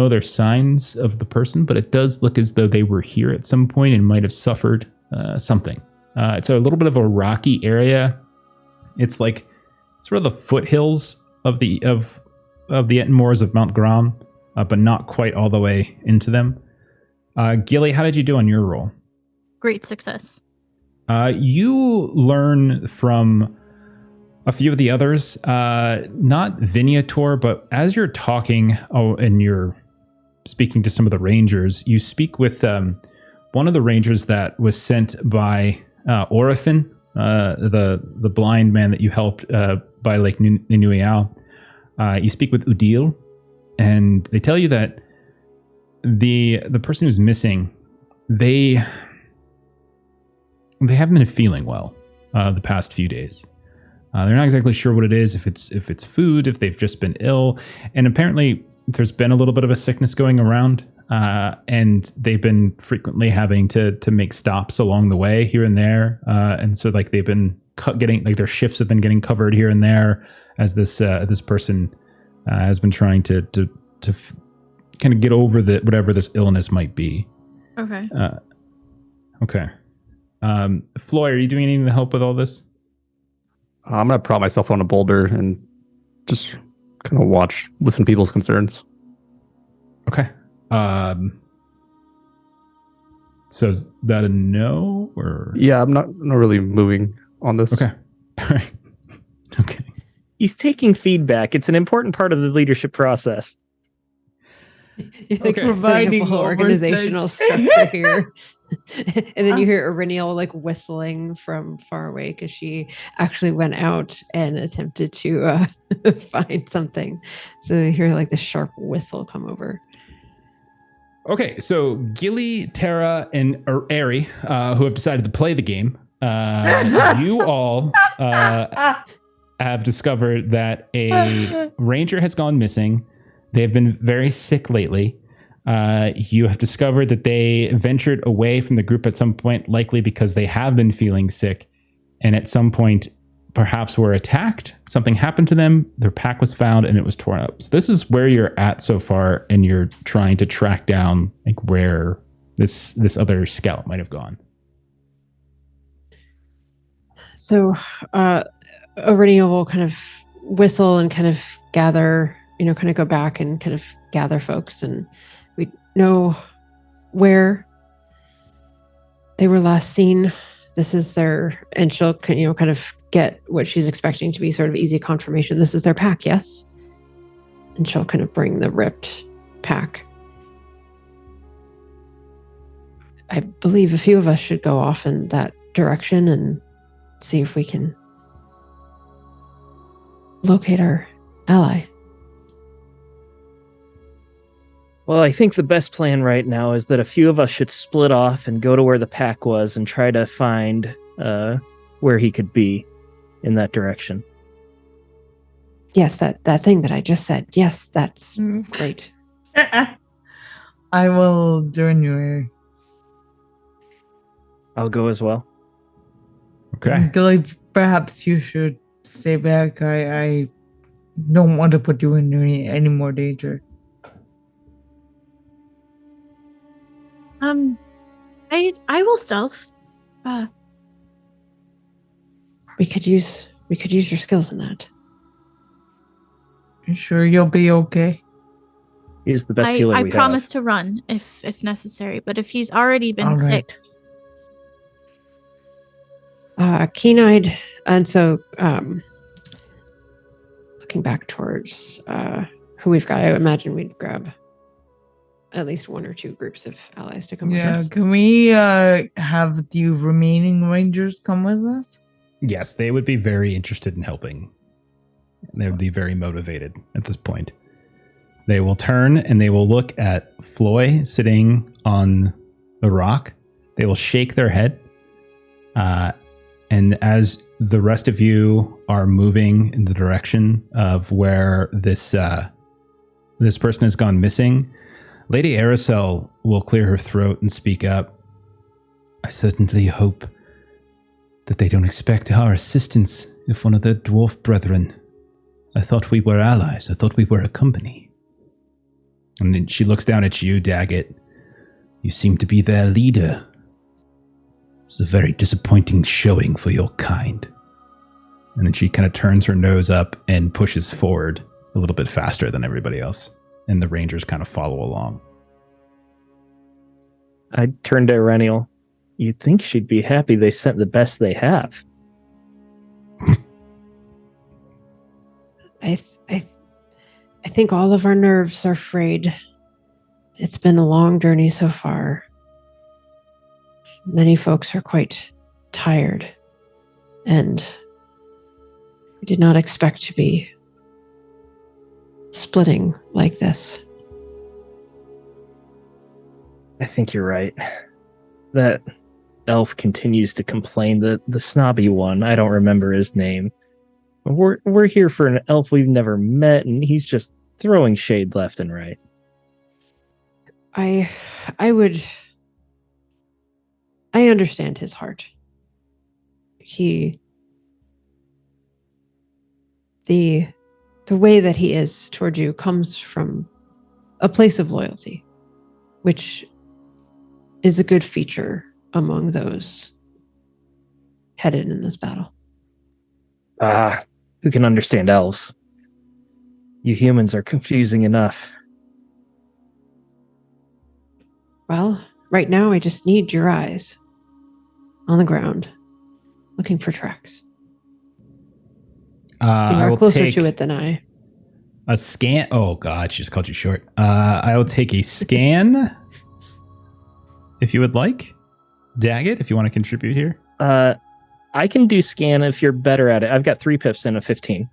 other signs of the person, but it does look as though they were here at some point and might have suffered something. It's a little bit of a rocky area. It's like sort of the foothills of the Ettenmoors of Mount Grom, but not quite all the way into them. Gilly, how did you do on your roll? Great success. You learn from a few of the others, not Viniator, but as you're talking, and you're speaking to some of the rangers, you speak with one of the rangers that was sent by Orifin, the blind man that you helped by Lake Ninuiao. You speak with Udil, and they tell you that the person who's missing, they haven't been feeling well the past few days. They're not exactly sure what it is, if it's food, if they've just been ill, and apparently there's been a little bit of a sickness going around, and they've been frequently having to make stops along the way here and there, and so like they've been getting like their shifts have been getting covered here and there as this person has been trying to kind of get over whatever this illness might be. Okay. Okay. Floy, are you doing anything to help with all this? I'm going to prop myself on a boulder and just kind of listen to people's concerns. Okay. So is that a no or? Yeah, I'm not really moving on this. Okay. All right. Okay. He's taking feedback. It's an important part of the leadership process. You're like Okay. setting up a whole Providing organizational oversight. structure here. And then you hear Iriniel like whistling from far away because she actually went out and attempted to find something. So you hear like the sharp whistle come over. Okay, so Gilly, Tara, and Ari, who have decided to play the game, you all have discovered that a ranger has gone missing. They've been very sick lately. You have discovered that they ventured away from the group at some point, likely because they have been feeling sick, and at some point perhaps were attacked. Something happened to them. Their pack was found and it was torn up. So this is where you're at so far, and you're trying to track down like where this other scout might have gone. So Iriniel will kind of whistle and kind of gather, kind of go back and kind of gather folks, and we know where they were last seen. This is their, and she'll, kind of get what she's expecting to be sort of easy confirmation. This is their pack, yes? And she'll kind of bring the ripped pack. I believe a few of us should go off in that direction and see if we can locate our ally. Well, I think the best plan right now is that a few of us should split off and go to where the pack was and try to find where he could be in that direction. Yes, that thing that I just said. Yes, that's great. I will join you. I'll go as well. Okay. Like, perhaps you should stay back. I don't want to put you in any more danger. I will stealth. We could use your skills in that. You sure you'll be okay? He's the best healer we have. I promise to run if necessary, but if he's already been sick. Keen-eyed, and so looking back towards who we've got, I imagine we'd grab at least one or two groups of allies to come with us. Yeah, can we have the remaining rangers come with us? Yes, they would be very interested in helping. They would be very motivated at this point. They will turn and they will look at Floy sitting on the rock. They will shake their head. And as the rest of you are moving in the direction of where this person has gone missing, Lady Aracel will clear her throat and speak up. I certainly hope that they don't expect our assistance if one of their dwarf brethren. I thought we were allies. I thought we were a company. And then she looks down at you, Daggett. You seem to be their leader. It's a very disappointing showing for your kind. And then she kind of turns her nose up and pushes forward a little bit faster than everybody else. And the rangers kind of follow along. I turned to Ireniel. You'd think she'd be happy they sent the best they have. I think all of our nerves are frayed. It's been a long journey so far. Many folks are quite tired, and we did not expect to be splitting like this. I think you're right. That elf continues to complain, the snobby one. I don't remember his name. We're here for an elf we've never met, and he's just throwing shade left and right. I understand his heart. The way that he is toward you comes from a place of loyalty, which is a good feature among those headed in this battle. Who can understand elves? You humans are confusing enough. Well, right now I just need your eyes on the ground, looking for tracks. You are closer to it than I. A scan. Oh God, she just called you short. I will take a scan if you would like. Daggett, if you want to contribute here. I can do scan if you're better at it. I've got 3 pips and a 15.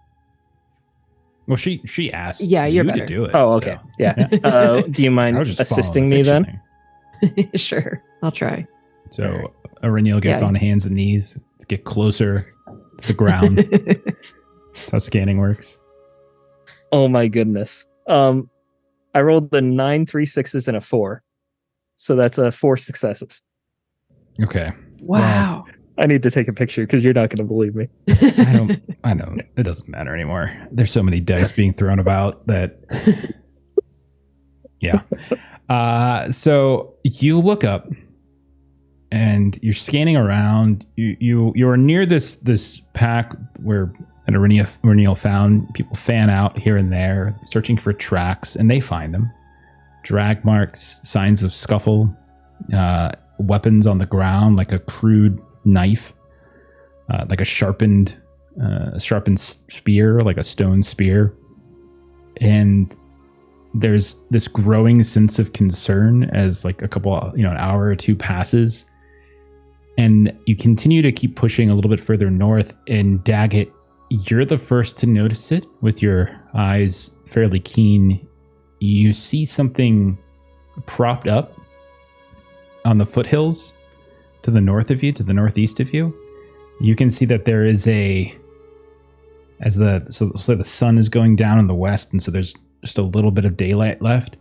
Well, she asked. Yeah, you're better to do it. Oh, okay. So. Yeah. Do you mind assisting me then? Sure, I'll try. So Aureniel gets on hands and knees to get closer to the ground. That's how scanning works. Oh my goodness. I rolled the 9, 3 6s, and a 4. So that's 4 successes. Okay. Wow. Well, I need to take a picture because you're not going to believe me. I know. It doesn't matter anymore. There's so many dice being thrown about that. Yeah. So you look up and you're scanning around. You're near this pack where Aureniel found people fan out here and there, searching for tracks, and they find them. Drag marks, signs of scuffle, weapons on the ground, like a crude knife, like a sharpened spear, like a stone spear. And there's this growing sense of concern as like an hour or two passes. And you continue to keep pushing a little bit further north, and Daggett, you're the first to notice it with your eyes fairly keen. You see something propped up on the foothills to the north of you, to the northeast of you. You can see that there is the sun is going down in the west, and so there's just a little bit of daylight left.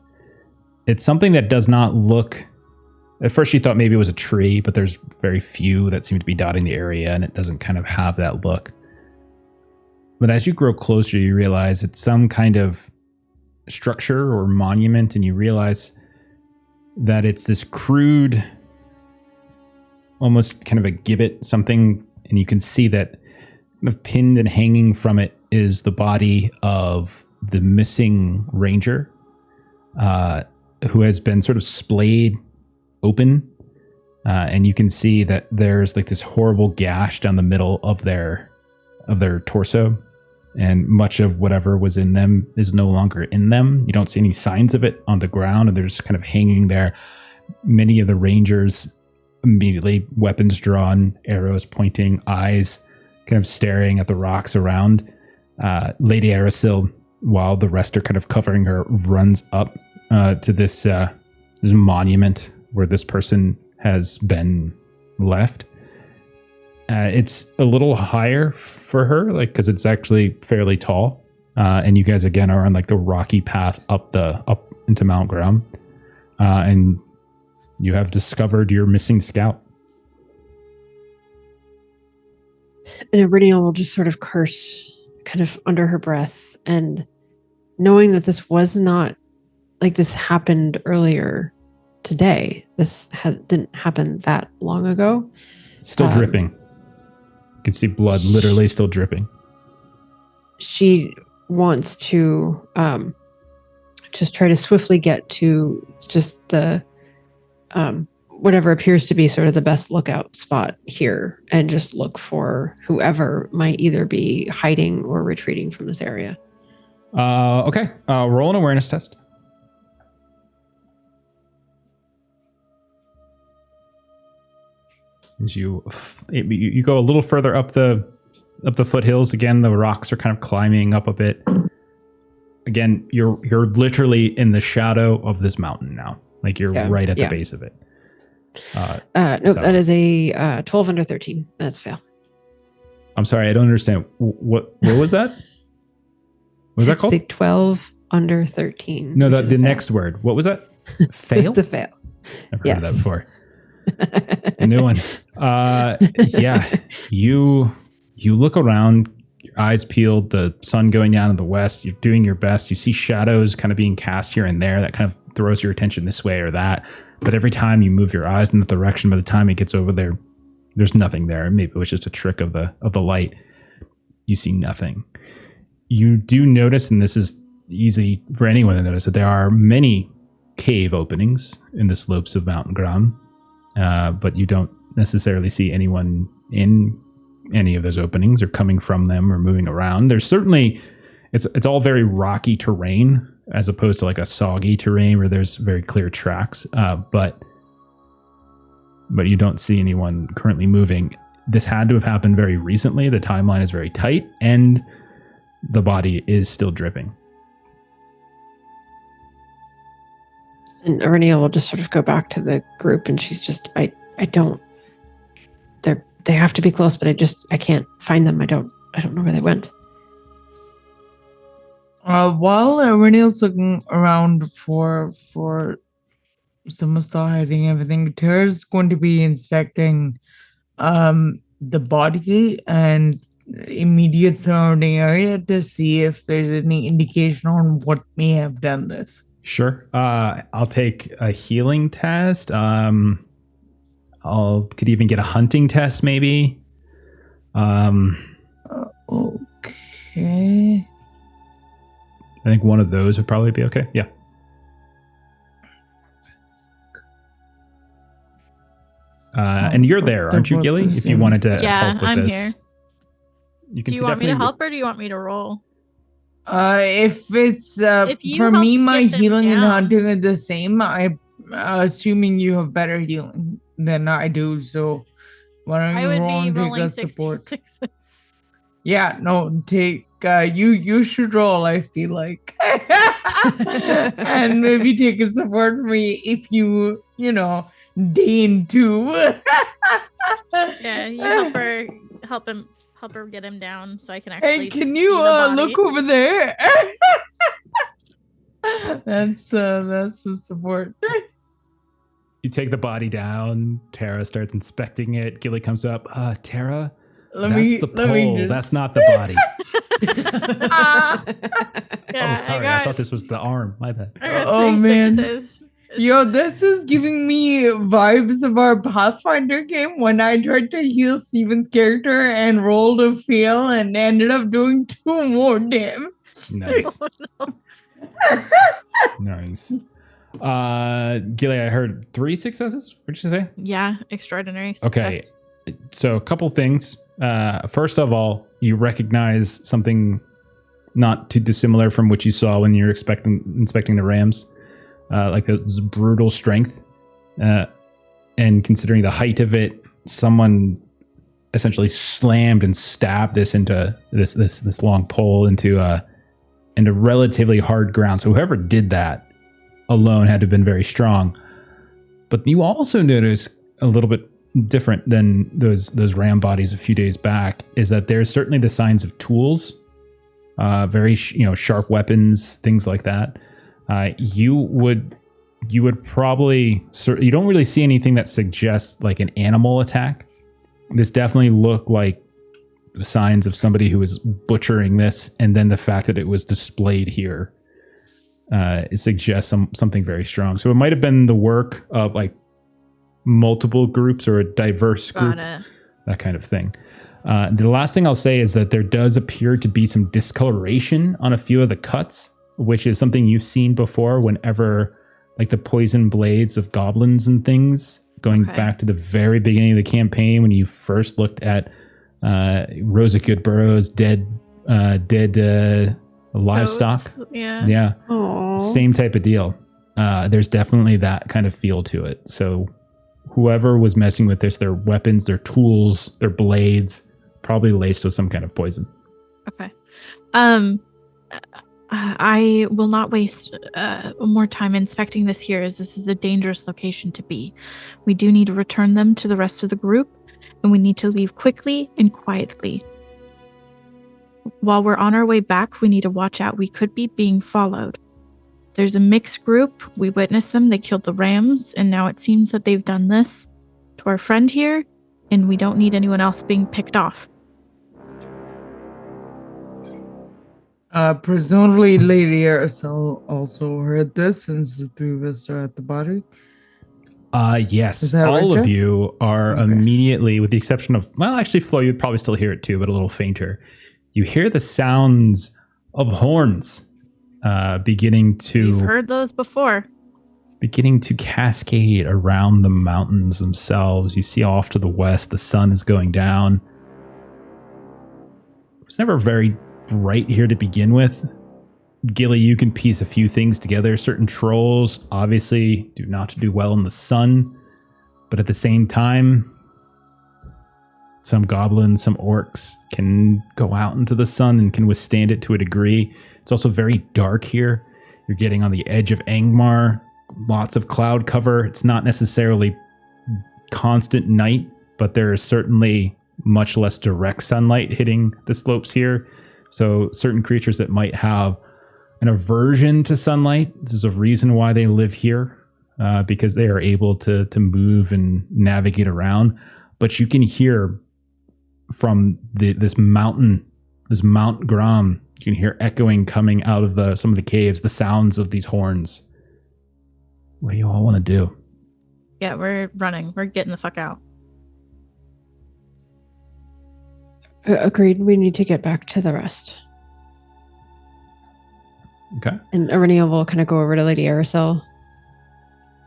It's something that does not look. At first, you thought maybe it was a tree, but there's very few that seem to be dotting the area, and it doesn't kind of have that look. But as you grow closer, you realize it's some kind of structure or monument, and you realize that it's this crude, almost kind of a gibbet, something, and you can see that kind of pinned and hanging from it is the body of the missing ranger, who has been sort of splayed open, and you can see that there's like this horrible gash down the middle of their torso, and much of whatever was in them is no longer in them. You don't see any signs of it on the ground, and they're just kind of hanging there. Many of the rangers immediately, weapons drawn, arrows pointing, eyes kind of staring at the rocks around. Lady Arasil, while the rest are kind of covering her, runs up to this monument where this person has been left. It's a little higher for her, like, because it's actually fairly tall. And you guys again are on like the rocky path up into Mount Grom, and you have discovered your missing scout. And Aureniel will just sort of curse, kind of under her breath, and knowing that this was not like this happened earlier today. This didn't happen that long ago. Still dripping. You can see blood literally still dripping. She wants to just try to swiftly get to just the whatever appears to be sort of the best lookout spot here, and just look for whoever might either be hiding or retreating from this area. Okay. Roll an awareness test. As you go a little further up the foothills, again the rocks are kind of climbing up a bit. Again, you're literally in the shadow of this mountain now. Like you're right at the base of it. Nope, that is a 12 under 13. That's fail. I'm sorry, I don't understand. What was that? What was that called? It's a 12 under 13. No, the next word. What was that? Fail? It's a fail. I've heard of that before. A new one. Yeah. You look around, your eyes peeled, the sun going down in the west, you're doing your best. You see shadows kind of being cast here and there that kind of throws your attention this way or that. But every time you move your eyes in that direction, by the time it gets over there, there's nothing there. Maybe it was just a trick of the light. You see nothing. You do notice, and this is easy for anyone to notice, that there are many cave openings in the slopes of Mountain Grom. But you don't necessarily see anyone in any of those openings or coming from them or moving around. There's certainly it's all very rocky terrain as opposed to like a soggy terrain where there's very clear tracks. But you don't see anyone currently moving. This had to have happened very recently. The timeline is very tight, and the body is still dripping. And Ernie will just sort of go back to the group, and she's just, I don't. They have to be close, but I can't find them. I don't know where they went. While Reneal's looking around for someone still hiding everything, Tara's going to be inspecting the body and immediate surrounding area to see if there's any indication on what may have done this. Sure. I'll take a healing test. Could even get a hunting test, maybe. Okay. I think one of those would probably be okay. Yeah. And you're there, aren't you, Gilly? If you wanted to help with this. Here. You can do you want me to help or do you want me to roll? If it's for me, my healing and hunting are the same. I'm assuming you have better healing than I do, so why don't you roll and take a support? Yeah, no, take you should roll, I feel like. And maybe take a support for me if you deign to. Yeah, you help her get him down so I can actually Hey, can you look over there? That's the support. You take the body down. Tara starts inspecting it. Gilly comes up. Tara, that's the pole. That's not the body. Yeah, sorry. I thought this was the arm. My bad. Oh, man. Yo, this is giving me vibes of our Pathfinder game when I tried to heal Steven's character and rolled a fail and ended up doing 2 more damage. Nice. Oh, no. Nice. Gilly, I heard 3 successes. What'd you say? Yeah, extraordinary success. Okay, so a couple things. First of all, you recognize something not too dissimilar from what you saw when you were inspecting the rams. Like this brutal strength, and considering the height of it, someone essentially slammed and stabbed this into this long pole into relatively hard ground. So whoever did that alone had to have been very strong. But you also notice a little bit different than those ram bodies a few days back is that there's certainly the signs of tools, very sharp weapons, things like that. You would probably, you don't really see anything that suggests like an animal attack. This definitely looked like signs of somebody who was butchering this, and then the fact that it was displayed here it suggests something very strong. So it might have been the work of like multiple groups or a diverse group, that kind of thing. The last thing I'll say is that there does appear to be some discoloration on a few of the cuts, which is something you've seen before whenever like the poison blades of goblins and things, going back to the very beginning of the campaign when you first looked at Rosa Goodborough's dead livestock. Yeah. Aww. Same type of deal. There's definitely that kind of feel to it. So whoever was messing with this, their weapons, their tools, their blades, probably laced with some kind of poison. Okay. I will not waste more time inspecting this here, as this is a dangerous location to be. We do need to return them to the rest of the group, and we need to leave quickly and quietly. While we're on our way back, we need to watch out. We could be being followed. There's a mixed group. We witnessed them. They killed the rams, and now it seems that they've done this to our friend here, and we don't need anyone else being picked off. Presumably Lady Arisel also heard this since the 3 of us are at the body. Yes. All of you are immediately, with the exception of, well, actually, Flo, you'd probably still hear it too, but a little fainter. You hear the sounds of horns beginning to... We've heard those before. Beginning to cascade around the mountains themselves. You see off to the west, the sun is going down. It was never very bright here to begin with. Gilly, you can piece a few things together. Certain trolls obviously do not do well in the sun, but at the same time, some goblins, some orcs can go out into the sun and can withstand it to a degree. It's also very dark here. You're getting on the edge of Angmar, lots of cloud cover. It's not necessarily constant night, but there is certainly much less direct sunlight hitting the slopes here. So certain creatures that might have an aversion to sunlight, this is a reason why they live here, because they are able to move and navigate around. But you can hear from this Mount Grom, you can hear echoing coming out of some of the caves, the sounds of these horns. What do you all want to do? Yeah, we're running. We're getting the fuck out. Agreed. We need to get back to the rest. Okay. And Aurenia will kind of go over to Lady Aerosol.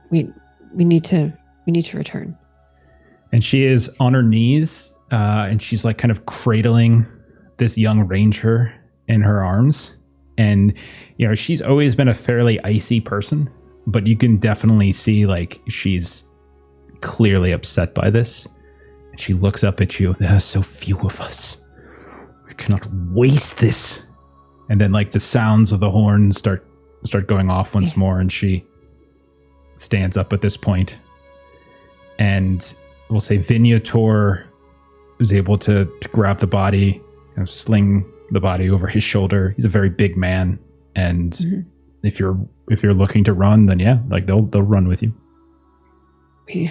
We need to return. And she is on her knees, and she's like kind of cradling this young ranger in her arms. And, she's always been a fairly icy person, but you can definitely see like she's clearly upset by this. And she looks up at you. There are so few of us. We cannot waste this. And then like the sounds of the horns start going off once more, and she stands up at this point. And we'll say Vignator was able to grab the body, kind of sling the body over his shoulder. He's a very big man, and if you're looking to run, then yeah, like they'll run with you. We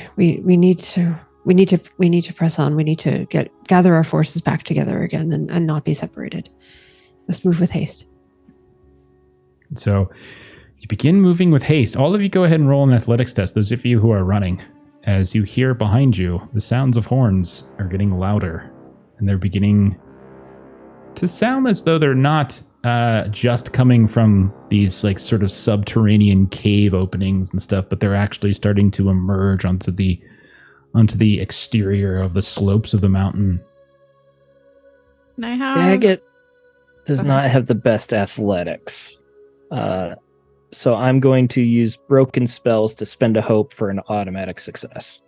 need to press on. We need to gather our forces back together again and not be separated. Let's move with haste. So you begin moving with haste. All of you go ahead and roll an athletics test, those of you who are running. As you hear behind you, the sounds of horns are getting louder, and they're beginning to sound as though they're not just coming from these like sort of subterranean cave openings and stuff, but they're actually starting to emerge onto the exterior of the slopes of the mountain. Can I have... Daggett does not have the best athletics. So I'm going to use broken spells to spend a hope for an automatic success.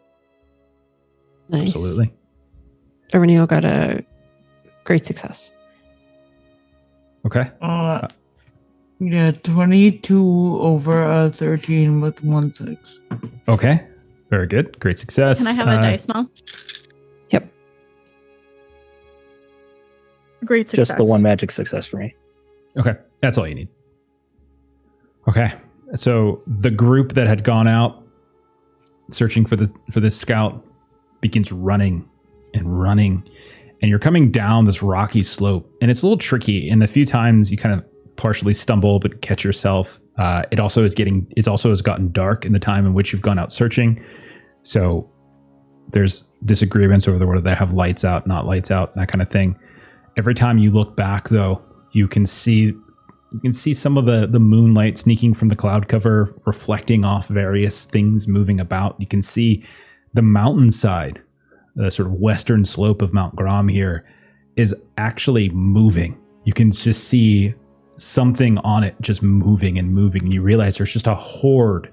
Nice. Absolutely. Aurenia got a great success. Okay. Yeah, 22 over 13 with 1 6. Okay. Very good. Great success. Can I have a dice now? Yep. Great success. Just the one magic success for me. Okay. That's all you need. Okay. So the group that had gone out searching for this scout begins running, and you're coming down this rocky slope, and it's a little tricky. And a few times you kind of partially stumble but catch yourself. It also has gotten dark in the time in which you've gone out searching. So there's disagreements over whether they have lights out, not lights out, that kind of thing. Every time you look back, though, you can see some of the moonlight sneaking from the cloud cover, reflecting off various things moving about. You can see the mountainside, the sort of western slope of Mount Grom here, is actually moving. You can just see something on it just moving and moving. And you realize there's just a horde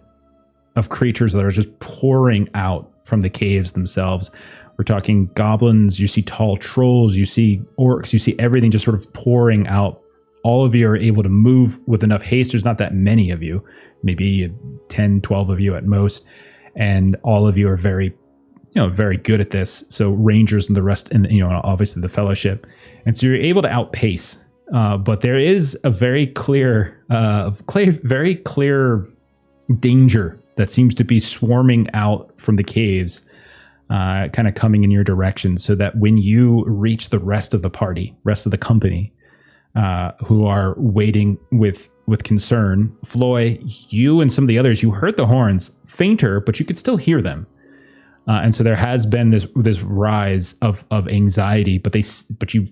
of creatures that are just pouring out from the caves themselves. We're talking goblins, you see tall trolls, you see orcs, you see everything just sort of pouring out. All of you are able to move with enough haste. There's not that many of you, maybe 10, 12 of you at most. And all of you are very good at this. So rangers and the rest, and obviously the fellowship. And so you're able to outpace. But there is a very clear danger that seems to be swarming out from the caves, kind of coming in your direction, so that when you reach the rest of the company, who are waiting with concern, Floy, you and some of the others, you heard the horns fainter, but you could still hear them. And so there has been this rise of anxiety, but you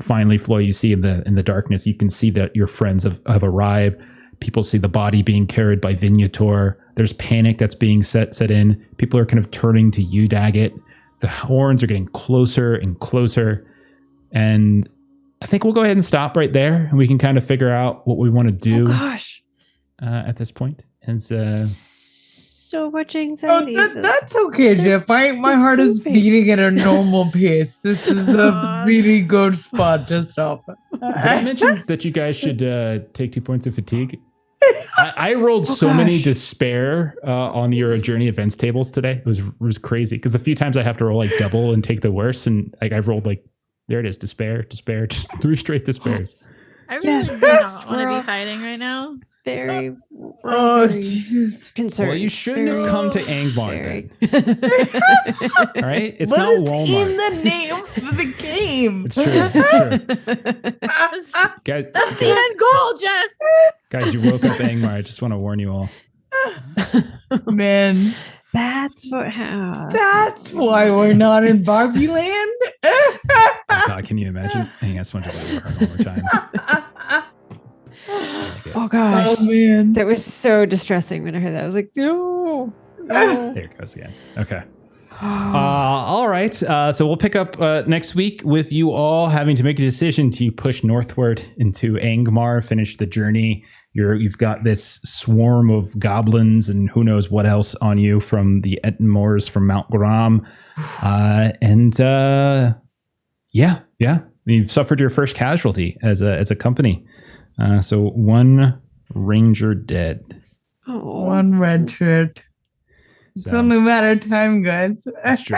finally, Floy, you see in the darkness, you can see that your friends have arrived. People see the body being carried by Vignator. There's panic that's being set in. People are kind of turning to you, Daggett. The horns are getting closer and closer. And I think we'll go ahead and stop right there, and we can kind of figure out what we want to do. Oh gosh. At this point, and so much anxiety. That's okay, Jeff. My heart is beating at a normal pace. This is a really good spot to stop. Did I mention that you guys should take 2 points of fatigue? I rolled many despair on your journey events tables today. It was crazy because a few times I have to roll like double and take the worst, and like I've rolled like there it is, despair, just 3 straight despairs. I really do not want to be fighting right now. Very Jesus. concerned. Well, you shouldn't have come to Angmar then. All right? It's not Walmart. In the name of the game. It's true. It's true. Guys, That's the end goal, Jeff. Guys, you woke up Angmar. I just want to warn you all. Man. That's why we're not in Barbie Land. Oh, God, can you imagine? I just want to go over one more time. Oh gosh. Oh man. That was so distressing when I heard that. I was like, no. There it goes again. Okay. All right. So we'll pick up next week with you all having to make a decision to push northward into Angmar, finish the journey. You've got this swarm of goblins and who knows what else on you from the Ettenmoors from Mount Grom. Yeah. You've suffered your first casualty as a company. So 1 ranger dead. Oh. 1 red shirt. It's only a matter of time, guys. That's true.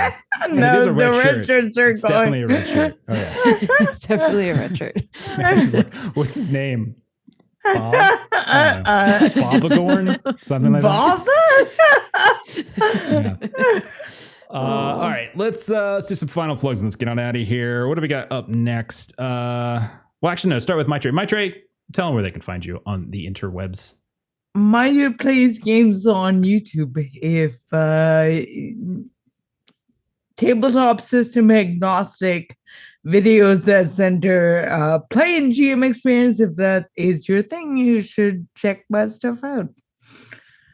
No, the red shirts are it's going. definitely a red shirt. Oh, yeah. It's definitely a red shirt. Like, what's his name? Bob? Bobagorn? Something like Bob? that? Yeah. All right, let's do some final plugs and let's get on out of here. What do we got up next? Well, actually, no, start with Maitre. Maitre, tell them where they can find you on the interwebs. Maitre plays games on YouTube. If tabletop system agnostic videos that center play and GM experience, if that is your thing, you should check my stuff out.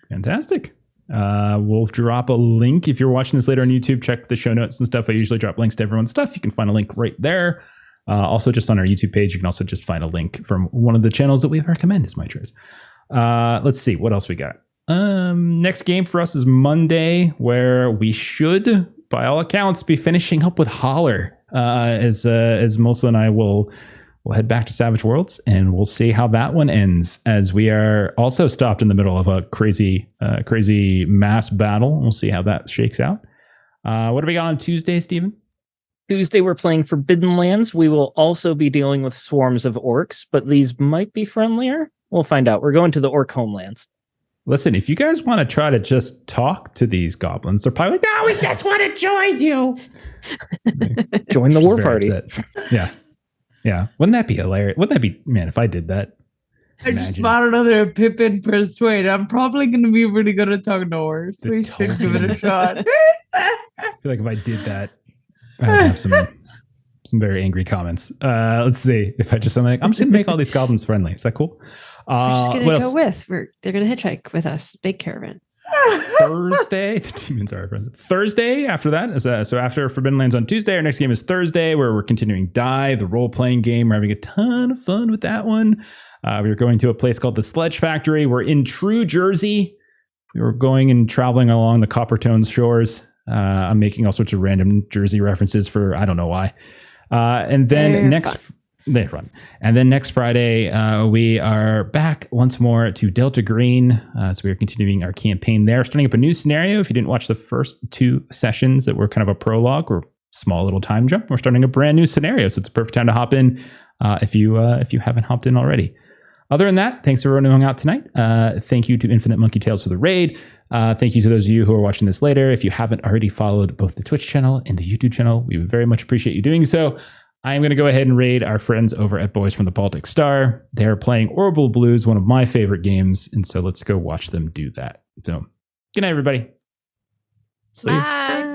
Fantastic. We'll drop a link if you're watching this later on YouTube. Check the show notes and stuff. I usually drop links to everyone's stuff. You can find a link right there. Also, just on our YouTube page, you can also just find a link from one of the channels that we recommend is Maitra's. Let's see what else we got. Next game for us is Monday, where we should, by all accounts, be finishing up with Holler. As Melissa and I will head back to Savage Worlds, and we'll see how that one ends. As we are also stopped in the middle of a crazy mass battle. We'll see how that shakes out. What do we got on Tuesday, Steven? Tuesday, we're playing Forbidden Lands. We will also be dealing with swarms of orcs, but these might be friendlier. We'll find out. We're going to the orc homelands. Listen, if you guys want to try to just talk to these goblins, they're probably like, no, we just want to join you. Join the war party. Yeah. Wouldn't that be hilarious? Wouldn't that be, man, if I did that? I just bought another Pippin Persuade. I'm probably going to be really good at talking to orcs. We should give it a shot. I feel like if I did that, I would have some very angry comments. Let's see. If I just, I'm just going to make all these goblins friendly. Is that cool? We're just going to go with. They're going to hitchhike with us. Big caravan. Thursday. The demons are our friends. Thursday after that. So after Forbidden Lands on Tuesday, our next game is Thursday, where we're continuing Die, the role-playing game. We're having a ton of fun with that one. We're going to a place called the Sledge Factory. We're in True Jersey. We were going and traveling along the Coppertones shores. I'm making all sorts of random Jersey references for I don't know why. And then they're fun. And then next Friday, we are back once more to Delta Green. So we are continuing our campaign there, starting up a new scenario. If you didn't watch the first 2 sessions that were kind of a prologue or small little time jump, we're starting a brand new scenario. So it's a perfect time to hop in if you haven't hopped in already. Other than that, thanks everyone who hung out tonight. Thank you to Infinite Monkey Tales for the raid. Thank you to those of you who are watching this later. If you haven't already followed both the Twitch channel and the YouTube channel, we would very much appreciate you doing so. I am going to go ahead and raid our friends over at Boys from the Baltic Star. They're playing Orbital Blues, one of my favorite games, and so let's go watch them do that. So, good night, everybody. Bye.